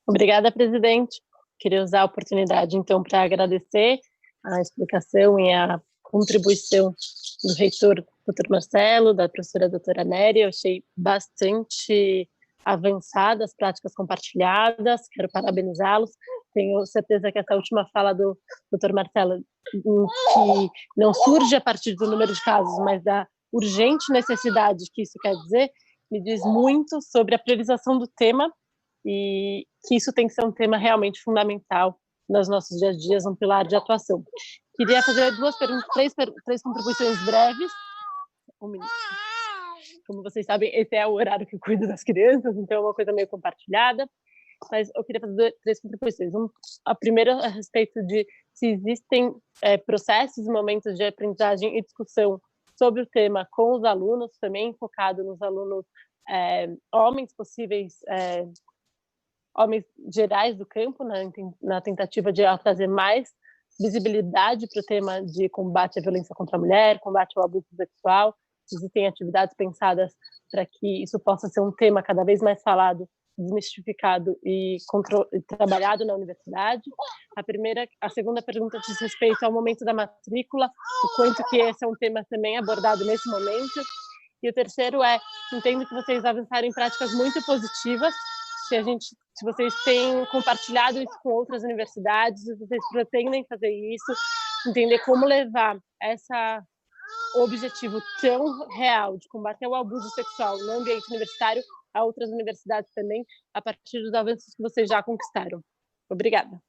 Obrigada, presidente. Queria usar a oportunidade, então, para agradecer a explicação e a contribuição do reitor, Dr. Marcelo, da professora doutora Nery. Eu achei bastante avançadas as práticas compartilhadas, quero parabenizá-los. Tenho certeza que essa última fala do Dr. Marcelo, que não surge a partir do número de casos, mas da urgente necessidade que isso quer dizer, me diz muito sobre a priorização do tema e que isso tem que ser um tema realmente fundamental nos nossos dias a dias, um pilar de atuação. Queria fazer três contribuições breves. Um minuto. Como vocês sabem, esse é o horário que eu cuido das crianças, então é uma coisa meio compartilhada, mas eu queria fazer três contribuições. A primeira a respeito de se existem processos e momentos de aprendizagem e discussão sobre o tema com os alunos, também focado nos alunos homens possíveis homens gerais do campo, na tentativa de trazer mais visibilidade para o tema de combate à violência contra a mulher, combate ao abuso sexual. Existem atividades pensadas para que isso possa ser um tema cada vez mais falado, desmistificado e trabalhado na universidade. A segunda pergunta diz respeito ao momento da matrícula, o quanto que esse é um tema também abordado nesse momento. E o terceiro entendo que vocês avançaram em práticas muito positivas, se vocês têm compartilhado isso com outras universidades, se vocês pretendem fazer isso, entender como levar o objetivo tão real de combater o abuso sexual no ambiente universitário a outras universidades também, a partir dos avanços que vocês já conquistaram. Obrigada.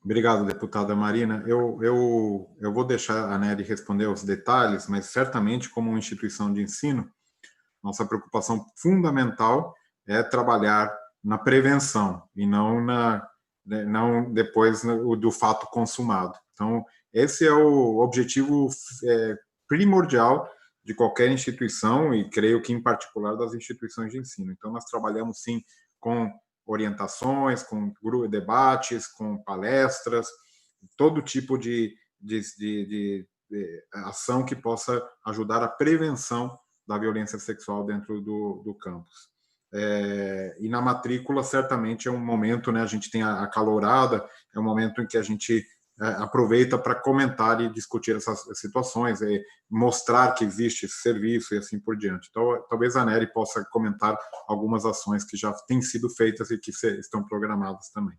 Obrigado, deputada Marina. Eu vou deixar a Nery responder os detalhes, mas certamente, como uma instituição de ensino, nossa preocupação fundamental é trabalhar na prevenção e não depois do fato consumado. Então, esse é o objetivo primordial de qualquer instituição e creio que, em particular, das instituições de ensino. Então, nós trabalhamos, sim, com orientações, com debates, com palestras, todo tipo de ação que possa ajudar a prevenção da violência sexual dentro do campus. E na matrícula, certamente, é um momento, né, a gente tem a calorada, é um momento em que a gente aproveita para comentar e discutir essas situações, mostrar que existe esse serviço e assim por diante. Então, talvez a Nery possa comentar algumas ações que já têm sido feitas e que estão programadas também.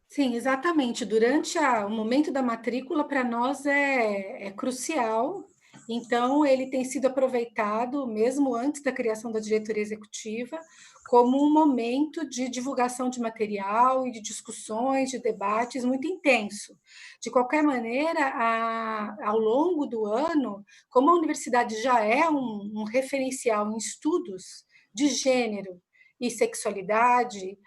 Sim, exatamente. Durante o momento da matrícula, para nós é crucial. Então, ele tem sido aproveitado, mesmo antes da criação da diretoria executiva, como um momento de divulgação de material e de discussões, de debates muito intenso. De qualquer maneira, ao longo do ano, como a universidade já é um referencial em estudos de gênero e sexualidade,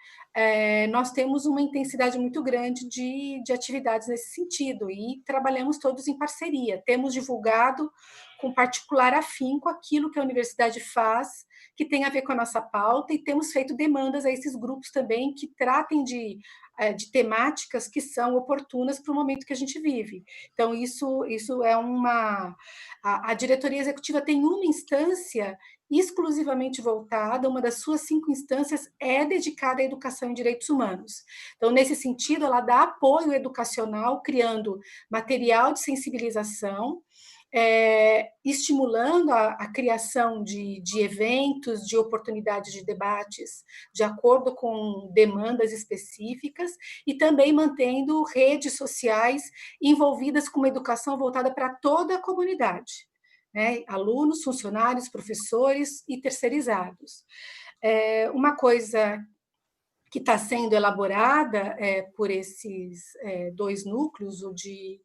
nós temos uma intensidade muito grande de atividades nesse sentido e trabalhamos todos em parceria. Temos divulgado com particular afinco aquilo que a universidade faz, que tem a ver com a nossa pauta, e temos feito demandas a esses grupos também que tratem de temáticas que são oportunas para o momento que a gente vive. Então, isso é a diretoria executiva tem uma instância exclusivamente voltada, uma das suas 5 instâncias é dedicada à educação em direitos humanos. Então, nesse sentido, ela dá apoio educacional, criando material de sensibilização, estimulando a criação de eventos, de oportunidades de debates, de acordo com demandas específicas, e também mantendo redes sociais envolvidas com uma educação voltada para toda a comunidade, né? Alunos, funcionários, professores e terceirizados. Uma coisa que está sendo elaborada por esses 2 núcleos, o de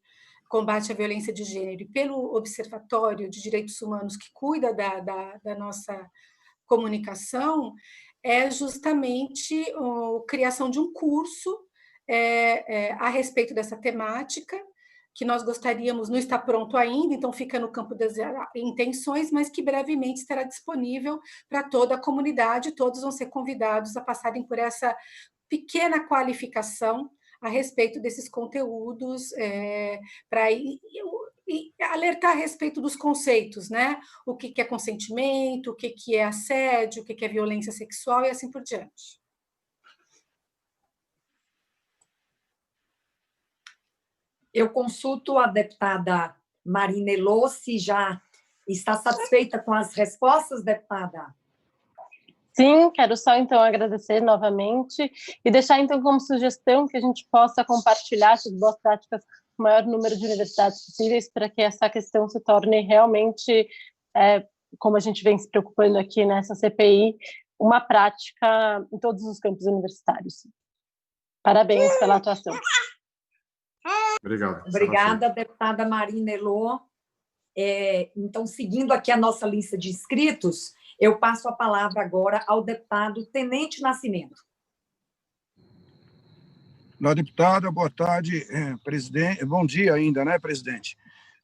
combate à violência de gênero, e pelo Observatório de Direitos Humanos, que cuida da nossa comunicação, é justamente a criação de um curso a respeito dessa temática, que nós gostaríamos, não está pronto ainda, então fica no campo das intenções, mas que brevemente estará disponível para toda a comunidade, todos vão ser convidados a passarem por essa pequena qualificação a respeito desses conteúdos, para alertar a respeito dos conceitos, né? O que é consentimento, o que é assédio, o que é violência sexual e assim por diante. Eu consulto a deputada Marina Elô, se já está satisfeita com as respostas, deputada? Sim, quero só, então, agradecer novamente e deixar, então, como sugestão que a gente possa compartilhar essas boas práticas com o maior número de universidades possíveis para que essa questão se torne realmente, como a gente vem se preocupando aqui nessa CPI, uma prática em todos os campos universitários. Parabéns pela atuação. Obrigado. Obrigada, deputada Marina Elô. Então, seguindo aqui a nossa lista de inscritos, eu passo a palavra agora ao deputado Tenente Nascimento. Olá, deputada, boa tarde, presidente. Bom dia ainda, né, presidente?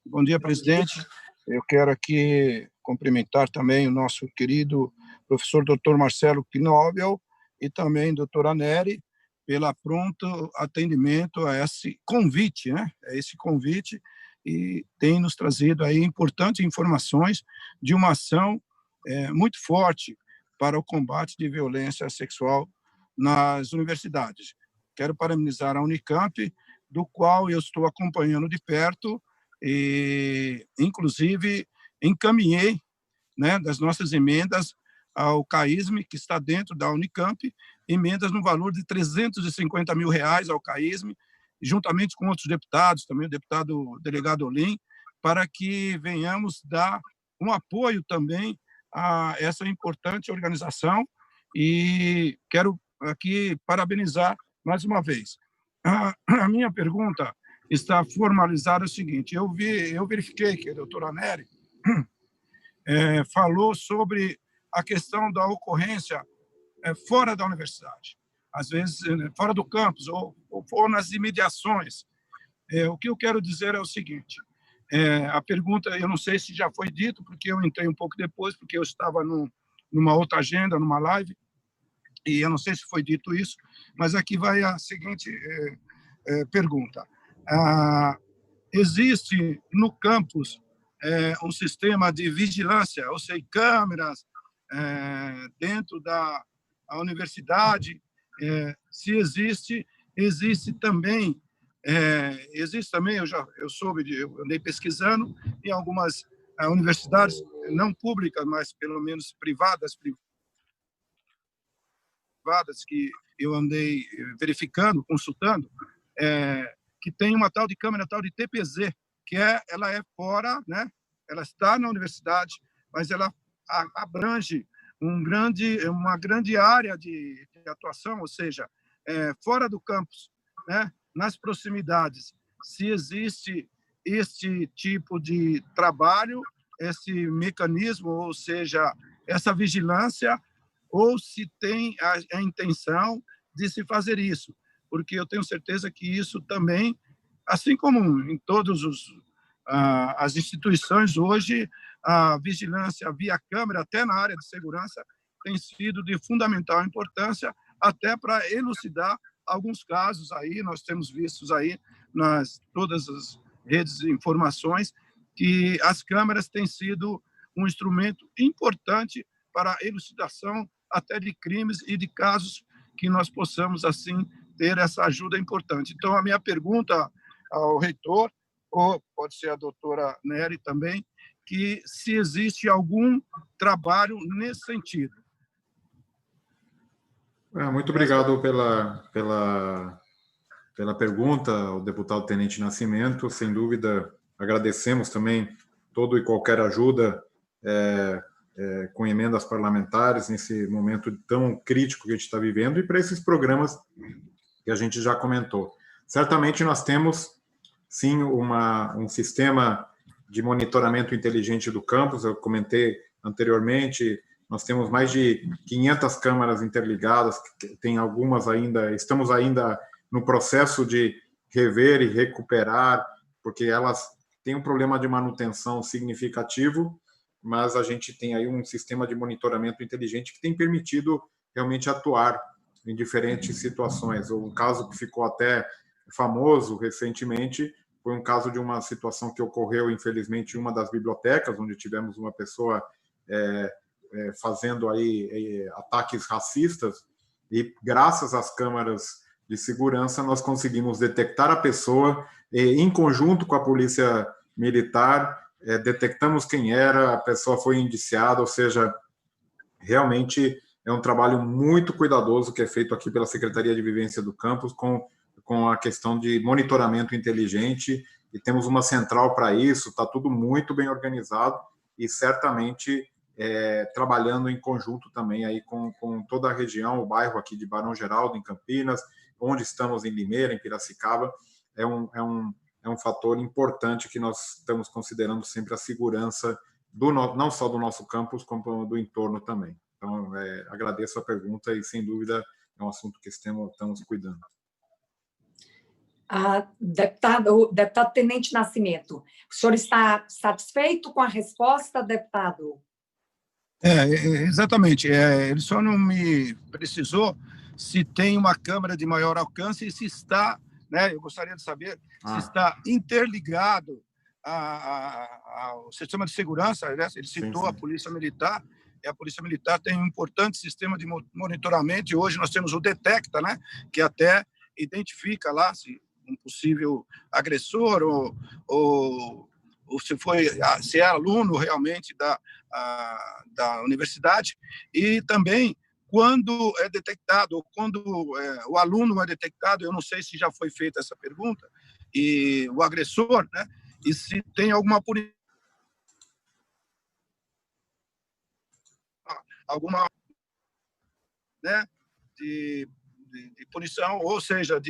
Bom dia, presidente. Eu quero aqui cumprimentar também o nosso querido professor Dr. Marcelo Knobel e também a doutora Nery pela pronto atendimento a esse convite, né? A esse convite, e tem nos trazido aí importantes informações de uma ação muito forte para o combate de violência sexual nas universidades. Quero parabenizar a Unicamp, do qual eu estou acompanhando de perto, e, inclusive, encaminhei, né, das nossas emendas ao CAISM, que está dentro da Unicamp, emendas no valor de R$350 mil ao CAISM, juntamente com outros deputados, também o delegado Olim, para que venhamos dar um apoio também a essa importante organização, e quero aqui parabenizar mais uma vez. A minha pergunta está formalizada o seguinte: eu verifiquei que a doutora Nery falou sobre a questão da ocorrência fora da universidade, às vezes fora do campus ou nas imediações. O que eu quero dizer é o seguinte: a pergunta, eu não sei se já foi dito, porque eu entrei um pouco depois, porque eu estava numa outra agenda, numa live, e eu não sei se foi dito isso, mas aqui vai a seguinte pergunta. Existe no campus um sistema de vigilância, ou seja, câmeras dentro da universidade? Se existe também, eu soube, eu andei pesquisando em algumas universidades, não públicas, mas pelo menos privadas, que eu andei verificando, consultando, que tem uma tal de câmera, tal de TPZ, que ela é fora, né? Ela está na universidade, mas ela abrange uma grande área de atuação, ou seja, fora do campus, né? Nas proximidades. Se existe este tipo de trabalho, esse mecanismo, ou seja, essa vigilância, ou se tem a intenção de se fazer isso, porque eu tenho certeza que isso também, assim como em todas as instituições hoje, a vigilância via câmera, até na área de segurança, tem sido de fundamental importância, até para elucidar alguns casos aí, nós temos visto aí todas as redes de informações, que as câmeras têm sido um instrumento importante para a elucidação até de crimes e de casos que nós possamos, assim, ter essa ajuda importante. Então, a minha pergunta ao reitor, ou pode ser a doutora Nery também, que se existe algum trabalho nesse sentido. Muito obrigado pela pergunta ao deputado Tenente Nascimento. Sem dúvida, agradecemos também todo e qualquer ajuda com emendas parlamentares nesse momento tão crítico que a gente está vivendo, e para esses programas que a gente já comentou. Certamente nós temos, sim, um sistema de monitoramento inteligente do campus. Eu comentei anteriormente, nós temos mais de 500 câmaras interligadas, tem algumas ainda, estamos ainda no processo de rever e recuperar, porque elas têm um problema de manutenção significativo, mas a gente tem aí um sistema de monitoramento inteligente que tem permitido realmente atuar em diferentes situações. Um caso que ficou até famoso recentemente foi um caso de uma situação que ocorreu, infelizmente, em uma das bibliotecas, onde tivemos uma pessoa fazendo aí ataques racistas, e graças às câmaras de segurança nós conseguimos detectar a pessoa, e, em conjunto com a polícia militar, detectamos quem era, a pessoa foi indiciada, ou seja, realmente é um trabalho muito cuidadoso que é feito aqui pela Secretaria de Vivência do Campus com a questão de monitoramento inteligente, e temos uma central para isso, está tudo muito bem organizado, e certamente trabalhando em conjunto também aí com toda a região, o bairro aqui de Barão Geraldo, em Campinas, onde estamos em Limeira, em Piracicaba, é um fator importante que nós estamos considerando sempre a segurança não só do nosso campus, como do entorno também. Então, agradeço a pergunta e, sem dúvida, é um assunto que estamos cuidando. Deputado Tenente Nascimento, o senhor está satisfeito com a resposta, deputado? Exatamente. Ele só não me precisou se tem uma câmera de maior alcance e se está, né, eu gostaria de saber se está interligado ao sistema de segurança, né? Ele citou sim. A Polícia Militar, e a Polícia Militar tem um importante sistema de monitoramento, e hoje nós temos o Detecta, né, que até identifica lá se um possível agressor ou se é aluno realmente da universidade, e também quando é detectado, ou quando o aluno é detectado, eu não sei se já foi feita essa pergunta, e o agressor, né, e se tem alguma punição, né, de punição, ou seja,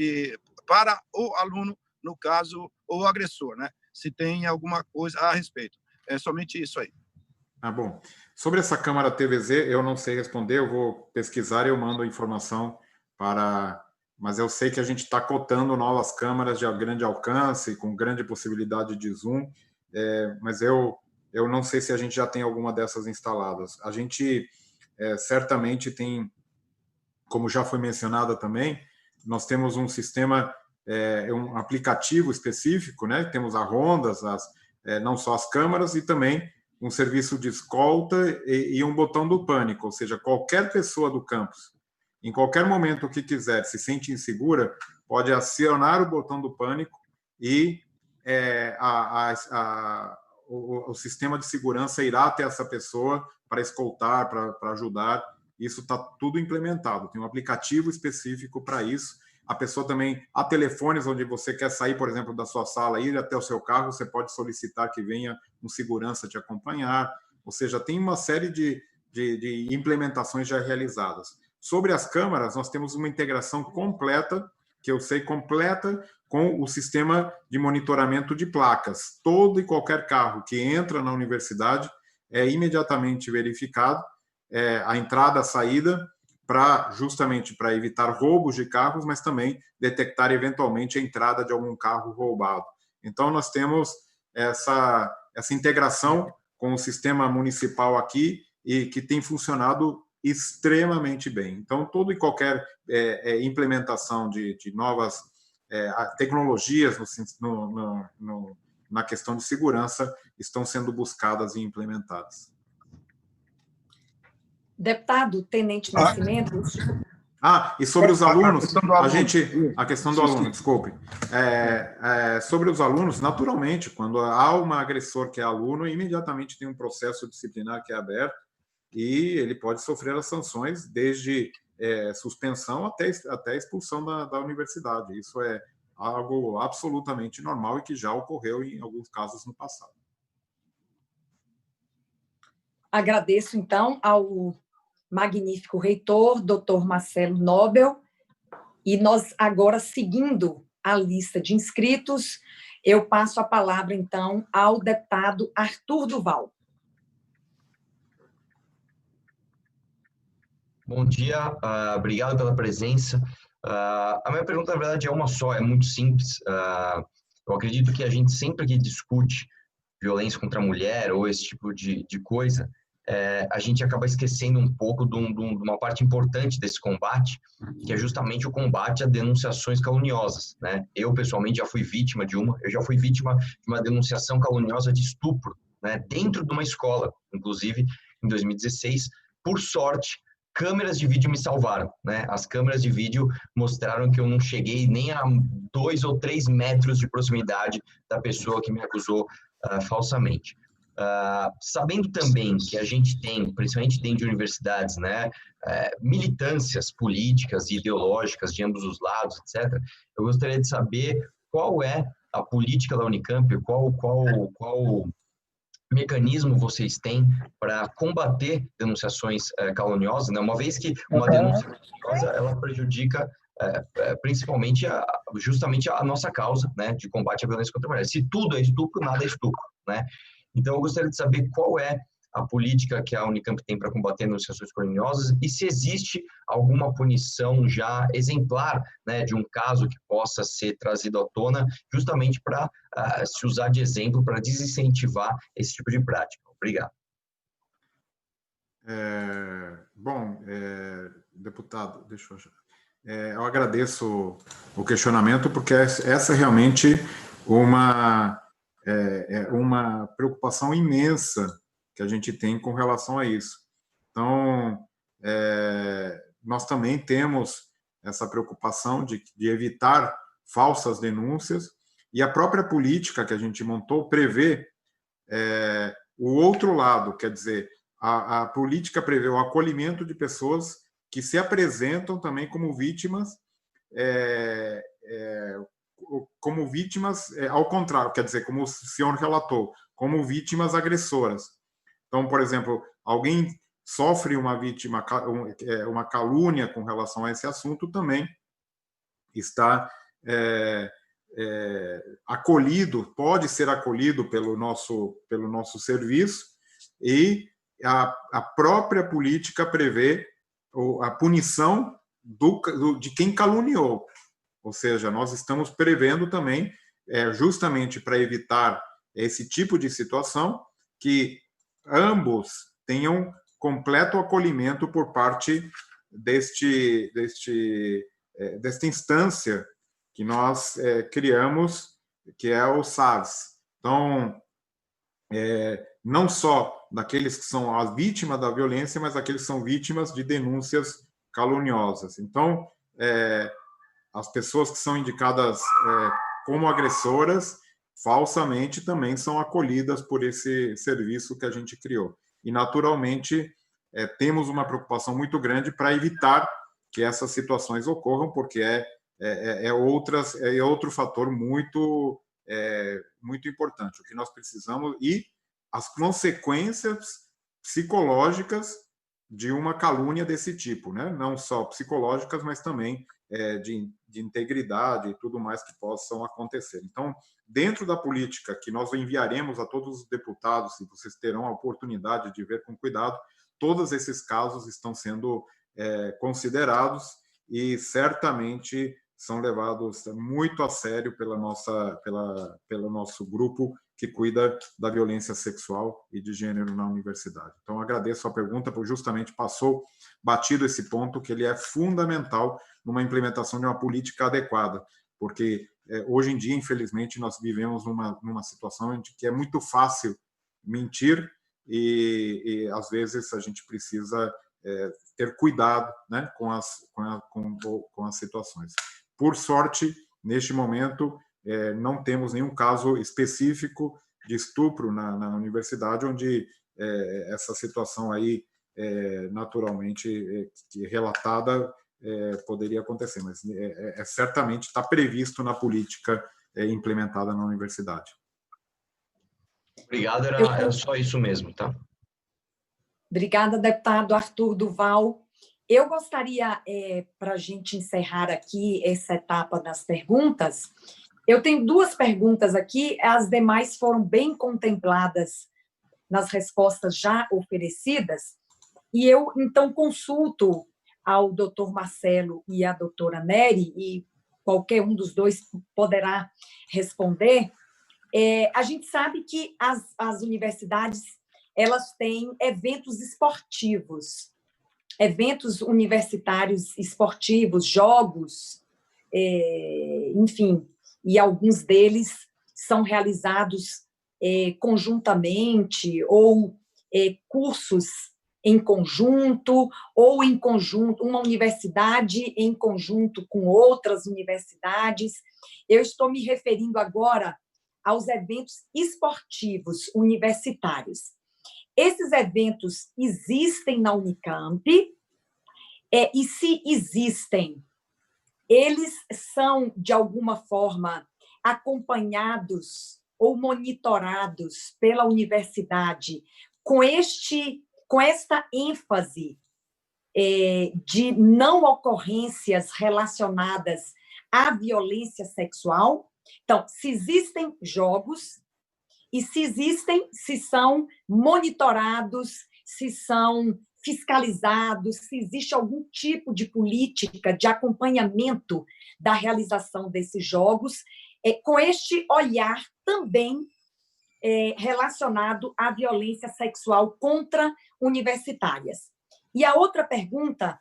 para o aluno, no caso, o agressor, né? Se tem alguma coisa a respeito. É somente isso aí. Bom. Sobre essa câmara TVZ, eu não sei responder, eu vou pesquisar e eu mando a informação mas eu sei que a gente está cotando novas câmaras de grande alcance, com grande possibilidade de zoom, mas eu não sei se a gente já tem alguma dessas instaladas. A gente certamente tem, como já foi mencionado também, nós temos um sistema, um aplicativo específico, né? Temos a Rondas, não só as câmaras, e também um serviço de escolta e um botão do pânico, ou seja, qualquer pessoa do campus, em qualquer momento que quiser, se sente insegura, pode acionar o botão do pânico e o sistema de segurança irá até essa pessoa para escoltar, para ajudar. Isso está tudo implementado, tem um aplicativo específico para isso. A pessoa também, há telefones onde você quer sair, por exemplo, da sua sala, ir até o seu carro, você pode solicitar que venha um segurança te acompanhar, ou seja, tem uma série de implementações já realizadas. Sobre as câmaras, nós temos uma integração completa, que eu sei completa, com o sistema de monitoramento de placas. Todo e qualquer carro que entra na universidade é imediatamente verificado, a entrada, a saída, justamente para evitar roubos de carros, mas também detectar eventualmente a entrada de algum carro roubado. Então, nós temos essa integração com o sistema municipal aqui e que tem funcionado extremamente bem. Então, toda e qualquer implementação de novas tecnologias na questão de segurança estão sendo buscadas e implementadas. Deputado Tenente Nascimento. E sobre os alunos, a questão do aluno, desculpe. Sobre os alunos, naturalmente, quando há um agressor que é aluno, imediatamente tem um processo disciplinar que é aberto e ele pode sofrer as sanções, desde suspensão até expulsão da universidade. Isso é algo absolutamente normal e que já ocorreu em alguns casos no passado. Agradeço, então, ao magnífico reitor, doutor Marcelo Nobel, e nós agora, seguindo a lista de inscritos, eu passo a palavra, então, ao deputado Arthur Duval. Bom dia, obrigado pela presença. A minha pergunta, na verdade, é uma só, é muito simples. Eu acredito que a gente sempre que discute violência contra a mulher ou esse tipo de coisa, a gente acaba esquecendo um pouco de uma parte importante desse combate, que é justamente o combate a denunciações caluniosas, né? Eu, pessoalmente, já fui vítima de uma denunciação caluniosa de estupro, né? Dentro de uma escola, inclusive, em 2016. Por sorte, câmeras de vídeo me salvaram, né? As câmeras de vídeo mostraram que eu não cheguei nem a 2 ou 3 metros de proximidade da pessoa que me acusou falsamente. Sabendo também que a gente tem, principalmente dentro de universidades, né, militâncias políticas e ideológicas de ambos os lados, etc., eu gostaria de saber qual é a política da Unicamp, qual mecanismo vocês têm para combater denunciações caluniosas, né? Uma vez que uma denúncia caluniosa, ela prejudica principalmente justamente a nossa causa, né, de combate à violência contra a mulher. Se tudo é estupro, nada é estupro, né? Então, eu gostaria de saber qual é a política que a Unicamp tem para combater negociações caluniosas e se existe alguma punição já exemplar, né, de um caso que possa ser trazido à tona justamente para se usar de exemplo para desincentivar esse tipo de prática. Obrigado. Deputado, deixa eu agradeço o questionamento, porque essa é realmente uma preocupação imensa que a gente tem com relação a isso. Então, nós também temos essa preocupação de evitar falsas denúncias, e a própria política que a gente montou prevê o outro lado, quer dizer, a política prevê o acolhimento de pessoas que se apresentam também como vítimas, ao contrário, quer dizer, como o senhor relatou, como vítimas agressoras. Então, por exemplo, alguém sofre uma calúnia com relação a esse assunto, também está acolhido, pode ser acolhido pelo nosso serviço, e a própria política prevê a punição de quem caluniou. Ou seja, nós estamos prevendo também, justamente para evitar esse tipo de situação, que ambos tenham completo acolhimento por parte desta instância que nós criamos, que é o SAVS. Então, não só daqueles que são as vítimas da violência, mas aqueles que são vítimas de denúncias caluniosas. Então, as pessoas que são indicadas como agressoras, falsamente, também são acolhidas por esse serviço que a gente criou. E, naturalmente, temos uma preocupação muito grande para evitar que essas situações ocorram, porque é outro fator muito importante. O que nós precisamos, e as consequências psicológicas de uma calúnia desse tipo, né? Não só psicológicas, mas também de integridade e tudo mais que possam acontecer. Então, dentro da política que nós enviaremos a todos os deputados, e vocês terão a oportunidade de ver com cuidado, todos esses casos estão sendo considerados e certamente são levados muito a sério pelo nosso grupo que cuida da violência sexual e de gênero na universidade. Então, agradeço a pergunta, porque justamente passou batido esse ponto, que ele é fundamental numa implementação de uma política adequada, porque hoje em dia, infelizmente, nós vivemos numa situação em que é muito fácil mentir e às vezes, a gente precisa ter cuidado, né, com as situações. Por sorte, neste momento, não temos nenhum caso específico de estupro na universidade, onde essa situação aí, naturalmente, relatada, poderia acontecer, mas certamente está previsto na política implementada na universidade. Obrigado, era só isso mesmo, tá? Obrigada, deputado Arthur Duval. Eu gostaria, para a gente encerrar aqui essa etapa das perguntas, eu tenho duas perguntas aqui, as demais foram bem contempladas nas respostas já oferecidas, e eu, então, consulto ao doutor Marcelo e à doutora Nery, e qualquer um dos dois poderá responder. A gente sabe que as universidades, elas têm eventos esportivos, eventos universitários esportivos, jogos, enfim, e alguns deles são realizados conjuntamente, ou cursos em conjunto, ou em conjunto, uma universidade em conjunto com outras universidades. Eu estou me referindo agora aos eventos esportivos universitários. Esses eventos existem na Unicamp, e se existem, eles são, de alguma forma, acompanhados ou monitorados pela universidade com esta ênfase de não ocorrências relacionadas à violência sexual. Então, se existem jogos e se existem, se são monitorados, se são fiscalizados, se existe algum tipo de política de acompanhamento da realização desses jogos, com este olhar também relacionado à violência sexual contra universitárias. E a outra pergunta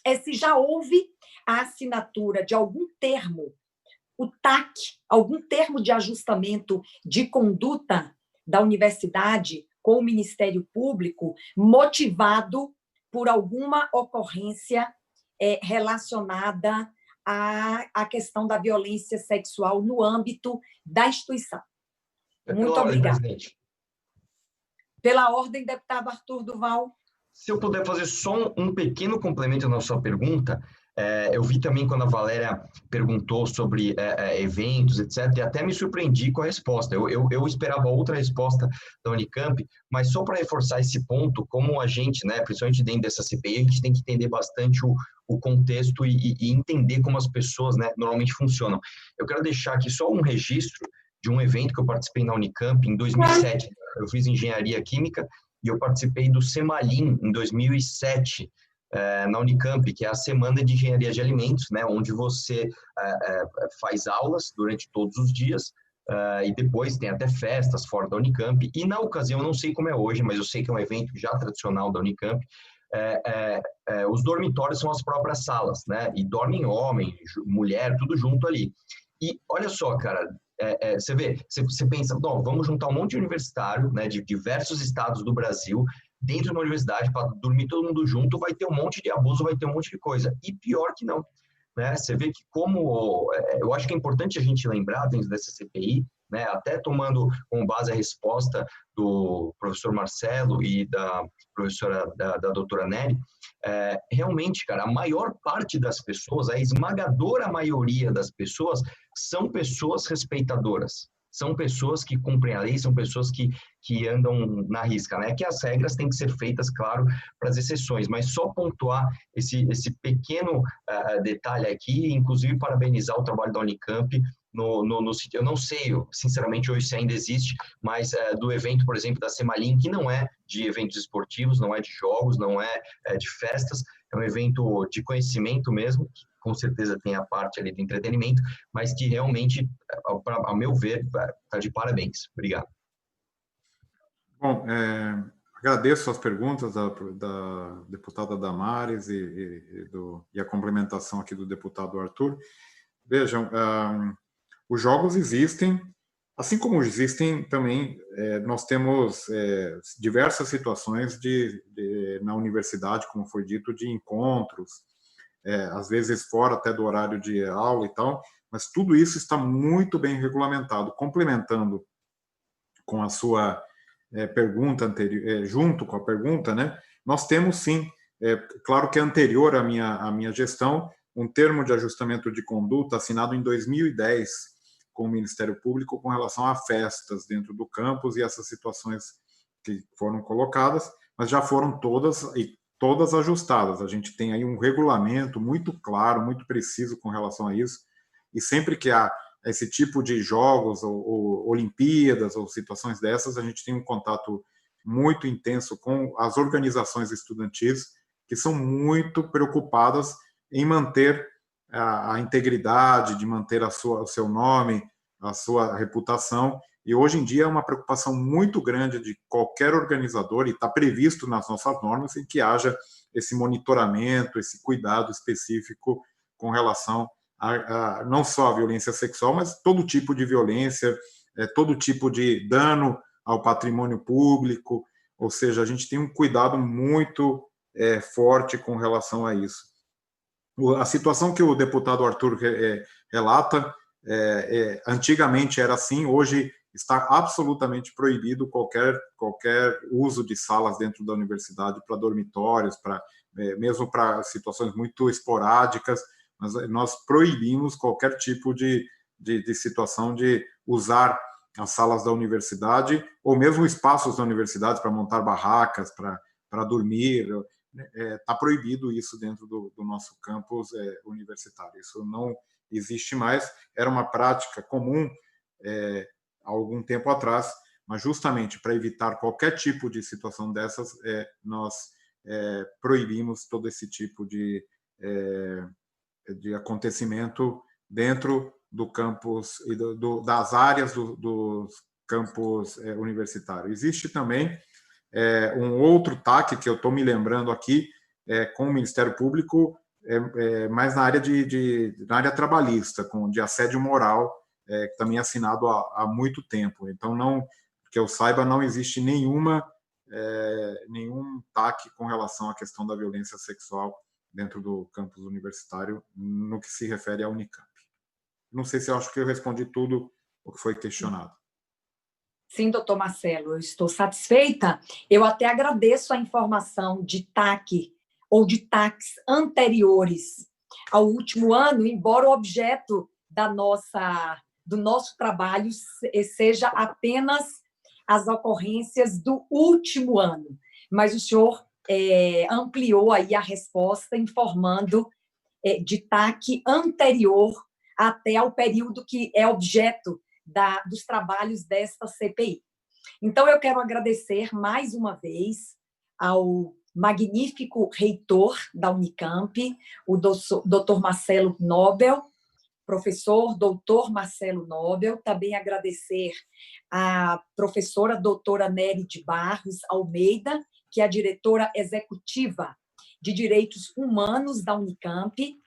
é se já houve a assinatura de algum termo, o TAC, algum termo de ajustamento de conduta da universidade com o Ministério Público, motivado por alguma ocorrência relacionada à questão da violência sexual no âmbito da instituição. Muito obrigada. Presidente. Pela ordem, deputado Arthur Duval. Se eu puder fazer só um pequeno complemento na sua pergunta, eu vi também quando a Valéria perguntou sobre eventos, etc., e até me surpreendi com a resposta. Eu esperava outra resposta da Unicamp, mas só para reforçar esse ponto, como a gente, né, principalmente dentro dessa CPI, a gente tem que entender bastante o contexto e entender como as pessoas, né, normalmente funcionam. Eu quero deixar aqui só um registro de um evento que eu participei na Unicamp em 2007. Eu fiz engenharia química e eu participei do Semalim em 2007, na Unicamp, que é a Semana de Engenharia de Alimentos, né, onde você faz aulas durante todos os dias, e depois tem até festas fora da Unicamp. E na ocasião, eu não sei como é hoje, mas eu sei que é um evento já tradicional da Unicamp, os dormitórios são as próprias salas, né, e dormem homem, mulher, tudo junto ali. E olha só, cara, você vê, você pensa, não, vamos juntar um monte de universitário, né, de diversos estados do Brasil, dentro de uma universidade, para dormir todo mundo junto, vai ter um monte de abuso, vai ter um monte de coisa. E pior que não, né? Você vê que eu acho que é importante a gente lembrar dentro dessa CPI, né, até tomando como base a resposta do professor Marcelo e da professora, da doutora Nery, realmente, cara, a maior parte das pessoas, a esmagadora maioria das pessoas, são pessoas respeitadoras. São pessoas que cumprem a lei, são pessoas que andam na risca, né? Que as regras têm que ser feitas, claro, para as exceções, mas só pontuar esse pequeno detalhe aqui, inclusive parabenizar o trabalho da Unicamp eu não sei, sinceramente, hoje se ainda existe, mas do evento, por exemplo, da Semalim, que não é de eventos esportivos, não é de jogos, não é de festas, é um evento de conhecimento mesmo, que com certeza tem a parte ali do entretenimento, mas que realmente, ao meu ver, está de parabéns. Obrigado. Bom, agradeço as perguntas da deputada Damares e a complementação aqui do deputado Arthur. Vejam, os jogos existem, assim como existem também, nós temos diversas situações na universidade, como foi dito, de encontros, às vezes fora até do horário de aula e tal, mas tudo isso está muito bem regulamentado. Complementando com a sua pergunta anterior, junto com a pergunta, né, nós temos sim, claro que é anterior à minha gestão, um termo de ajustamento de conduta assinado em 2010 com o Ministério Público com relação a festas dentro do campus e essas situações que foram colocadas, mas já foram todas ajustadas. A gente tem aí um regulamento muito claro, muito preciso com relação a isso, e sempre que há esse tipo de jogos ou Olimpíadas ou situações dessas, a gente tem um contato muito intenso com as organizações estudantis que são muito preocupadas em manter a integridade, de manter o seu nome, a sua reputação. E hoje em dia é uma preocupação muito grande de qualquer organizador, e está previsto nas nossas normas, em que haja esse monitoramento, esse cuidado específico com relação a não só a violência sexual, mas todo tipo de violência, todo tipo de dano ao patrimônio público. Ou seja, a gente tem um cuidado muito forte com relação a isso. A situação que o deputado Arthur relata, antigamente era assim, hoje está absolutamente proibido qualquer uso de salas dentro da universidade para dormitórios, mesmo para situações muito esporádicas, mas nós proibimos qualquer tipo de situação de usar as salas da universidade, ou mesmo espaços da universidade para montar barracas, para dormir. Está proibido isso dentro do nosso campus universitário. Isso não existe mais. Era uma prática comum há algum tempo atrás, mas justamente para evitar qualquer tipo de situação dessas, nós proibimos todo esse tipo de acontecimento dentro do campus e das áreas dos campus universitários. Existe também um outro TAC que eu estou me lembrando aqui, com o Ministério Público, mais na área na área trabalhista, de assédio moral, que também é assinado há muito tempo. Então, não, que eu saiba, não existe nenhum TAC com relação à questão da violência sexual dentro do campus universitário, no que se refere à Unicamp. Não sei se eu acho que eu respondi tudo o que foi questionado. Sim, doutor Marcelo, eu estou satisfeita. Eu até agradeço a informação de TAC ou de TACs anteriores ao último ano, embora o objeto do nosso trabalho seja apenas as ocorrências do último ano. Mas o senhor ampliou aí a resposta, informando de TAC anterior até ao período que é objeto dos trabalhos desta CPI. Então, eu quero agradecer mais uma vez ao magnífico reitor da Unicamp, o doutor Marcelo Nobel, professor doutor Marcelo Nobel, também agradecer à professora doutora Nery de Barros Almeida, que é a diretora executiva de Direitos Humanos da Unicamp,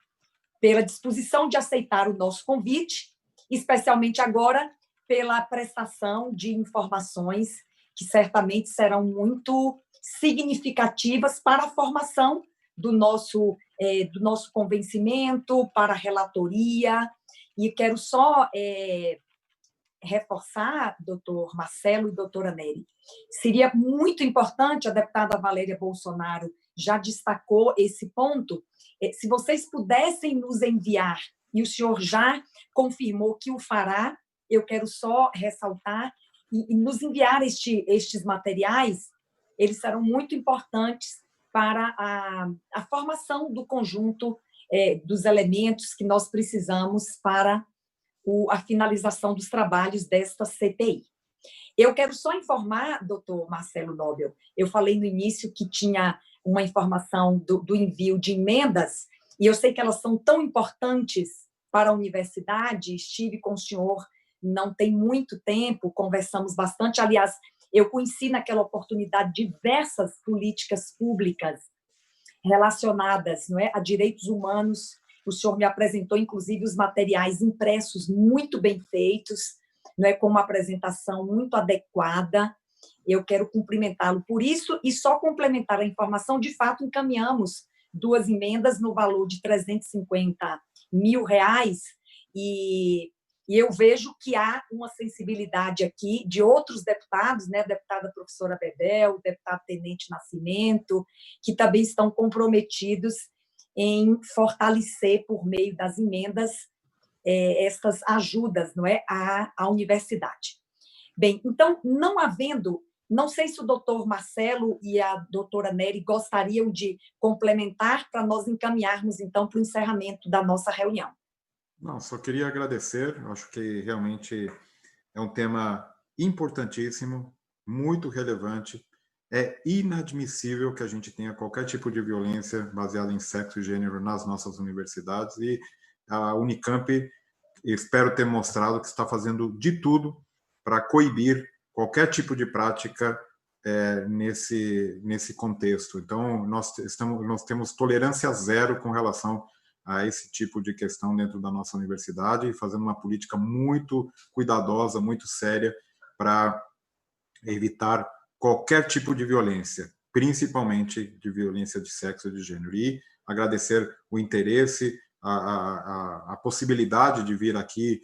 pela disposição de aceitar o nosso convite, especialmente agora pela prestação de informações que certamente serão muito significativas para a formação do nosso convencimento, para a relatoria. E quero só reforçar, doutor Marcelo e doutora Nery, seria muito importante, a deputada Valéria Bolsonaro já destacou esse ponto, se vocês pudessem nos enviar, e o senhor já confirmou que o fará, eu quero só ressaltar, e nos enviar estes materiais, eles serão muito importantes para a formação do conjunto dos elementos que nós precisamos para a finalização dos trabalhos desta CPI. Eu quero só informar, doutor Marcelo Nobel, eu falei no início que tinha uma informação do envio de emendas, e eu sei que elas são tão importantes para a universidade, estive com o senhor não tem muito tempo, conversamos bastante, aliás, eu conheci naquela oportunidade diversas políticas públicas relacionadas, não é, a direitos humanos. O senhor me apresentou, inclusive, os materiais impressos muito bem feitos, não é, com uma apresentação muito adequada. Eu quero cumprimentá-lo por isso e só complementar a informação, de fato, encaminhamos 2 emendas no valor de R$350 mil, e eu vejo que há uma sensibilidade aqui de outros deputados, né, a deputada professora Bebel, o deputado Tenente Nascimento, que também estão comprometidos em fortalecer, por meio das emendas, estas ajudas, não é, à universidade. Bem, então, não sei se o doutor Marcelo e a doutora Nery gostariam de complementar para nós encaminharmos, então, para o encerramento da nossa reunião. Não, só queria agradecer, eu acho que realmente é um tema importantíssimo, muito relevante. É inadmissível que a gente tenha qualquer tipo de violência baseada em sexo e gênero nas nossas universidades, e a Unicamp, espero ter mostrado que está fazendo de tudo para coibir qualquer tipo de prática nesse contexto. Então, nós temos tolerância zero com relação a esse tipo de questão dentro da nossa universidade, fazendo uma política muito cuidadosa, muito séria, para evitar qualquer tipo de violência, principalmente de violência de sexo e de gênero. E agradecer o interesse, a possibilidade de vir aqui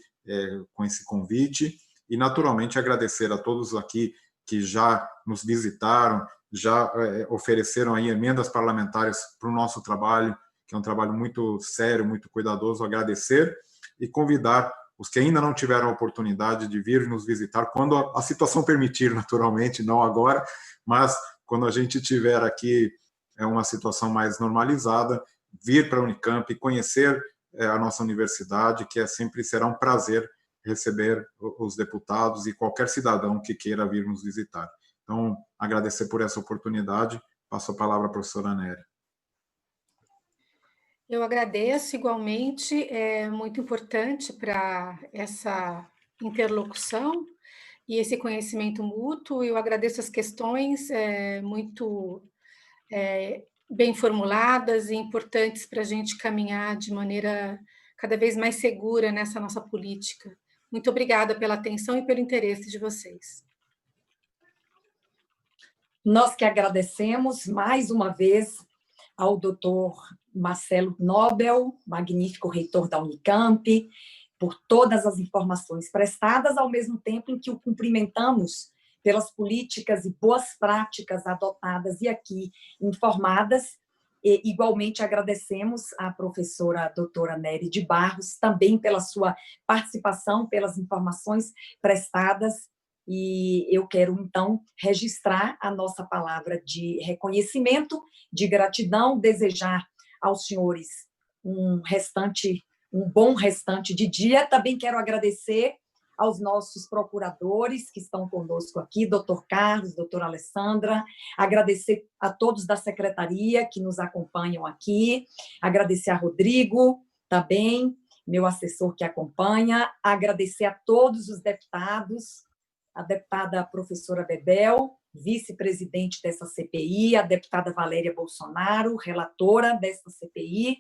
com esse convite, e, naturalmente, agradecer a todos aqui que já nos visitaram, já ofereceram aí emendas parlamentares para o nosso trabalho, que é um trabalho muito sério, muito cuidadoso. Agradecer e convidar os que ainda não tiveram a oportunidade de vir nos visitar, quando a situação permitir, naturalmente, não agora, mas quando a gente tiver aqui uma situação mais normalizada, vir para a Unicamp, conhecer a nossa universidade, que sempre será um prazer receber os deputados e qualquer cidadão que queira vir nos visitar. Então, agradecer por essa oportunidade. Passo a palavra à professora Nery. Eu agradeço igualmente, é muito importante para essa interlocução e esse conhecimento mútuo. Eu agradeço as questões muito bem formuladas e importantes para a gente caminhar de maneira cada vez mais segura nessa nossa política. Muito obrigada pela atenção e pelo interesse de vocês. Nós que agradecemos mais uma vez ao doutor Marcelo Nobel, magnífico reitor da Unicamp, por todas as informações prestadas, ao mesmo tempo em que o cumprimentamos pelas políticas e boas práticas adotadas e aqui informadas. E, igualmente, agradecemos à professora doutora Nery de Barros, também pela sua participação, pelas informações prestadas. E eu quero, então, registrar a nossa palavra de reconhecimento, de gratidão, desejar aos senhores um bom restante de dia. Também quero agradecer aos nossos procuradores que estão conosco aqui, doutor Carlos, doutora Alessandra, agradecer a todos da secretaria que nos acompanham aqui, agradecer a Rodrigo também, meu assessor que acompanha, agradecer a todos os deputados, a deputada professora Bebel, vice-presidente dessa CPI, a deputada Valéria Bolsonaro, relatora dessa CPI,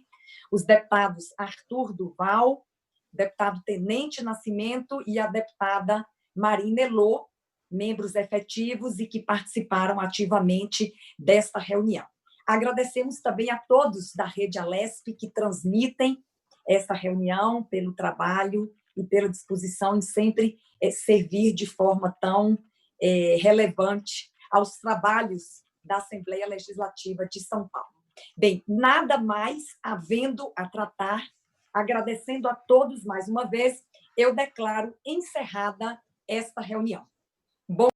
os deputados Arthur Duval, deputado Tenente Nascimento e a deputada Marina Elô, membros efetivos e que participaram ativamente desta reunião. Agradecemos também a todos da Rede Alesp que transmitem essa reunião pelo trabalho e pela disposição em sempre servir de forma tão relevante aos trabalhos da Assembleia Legislativa de São Paulo. Bem, nada mais havendo a tratar, agradecendo a todos mais uma vez, eu declaro encerrada esta reunião. Bom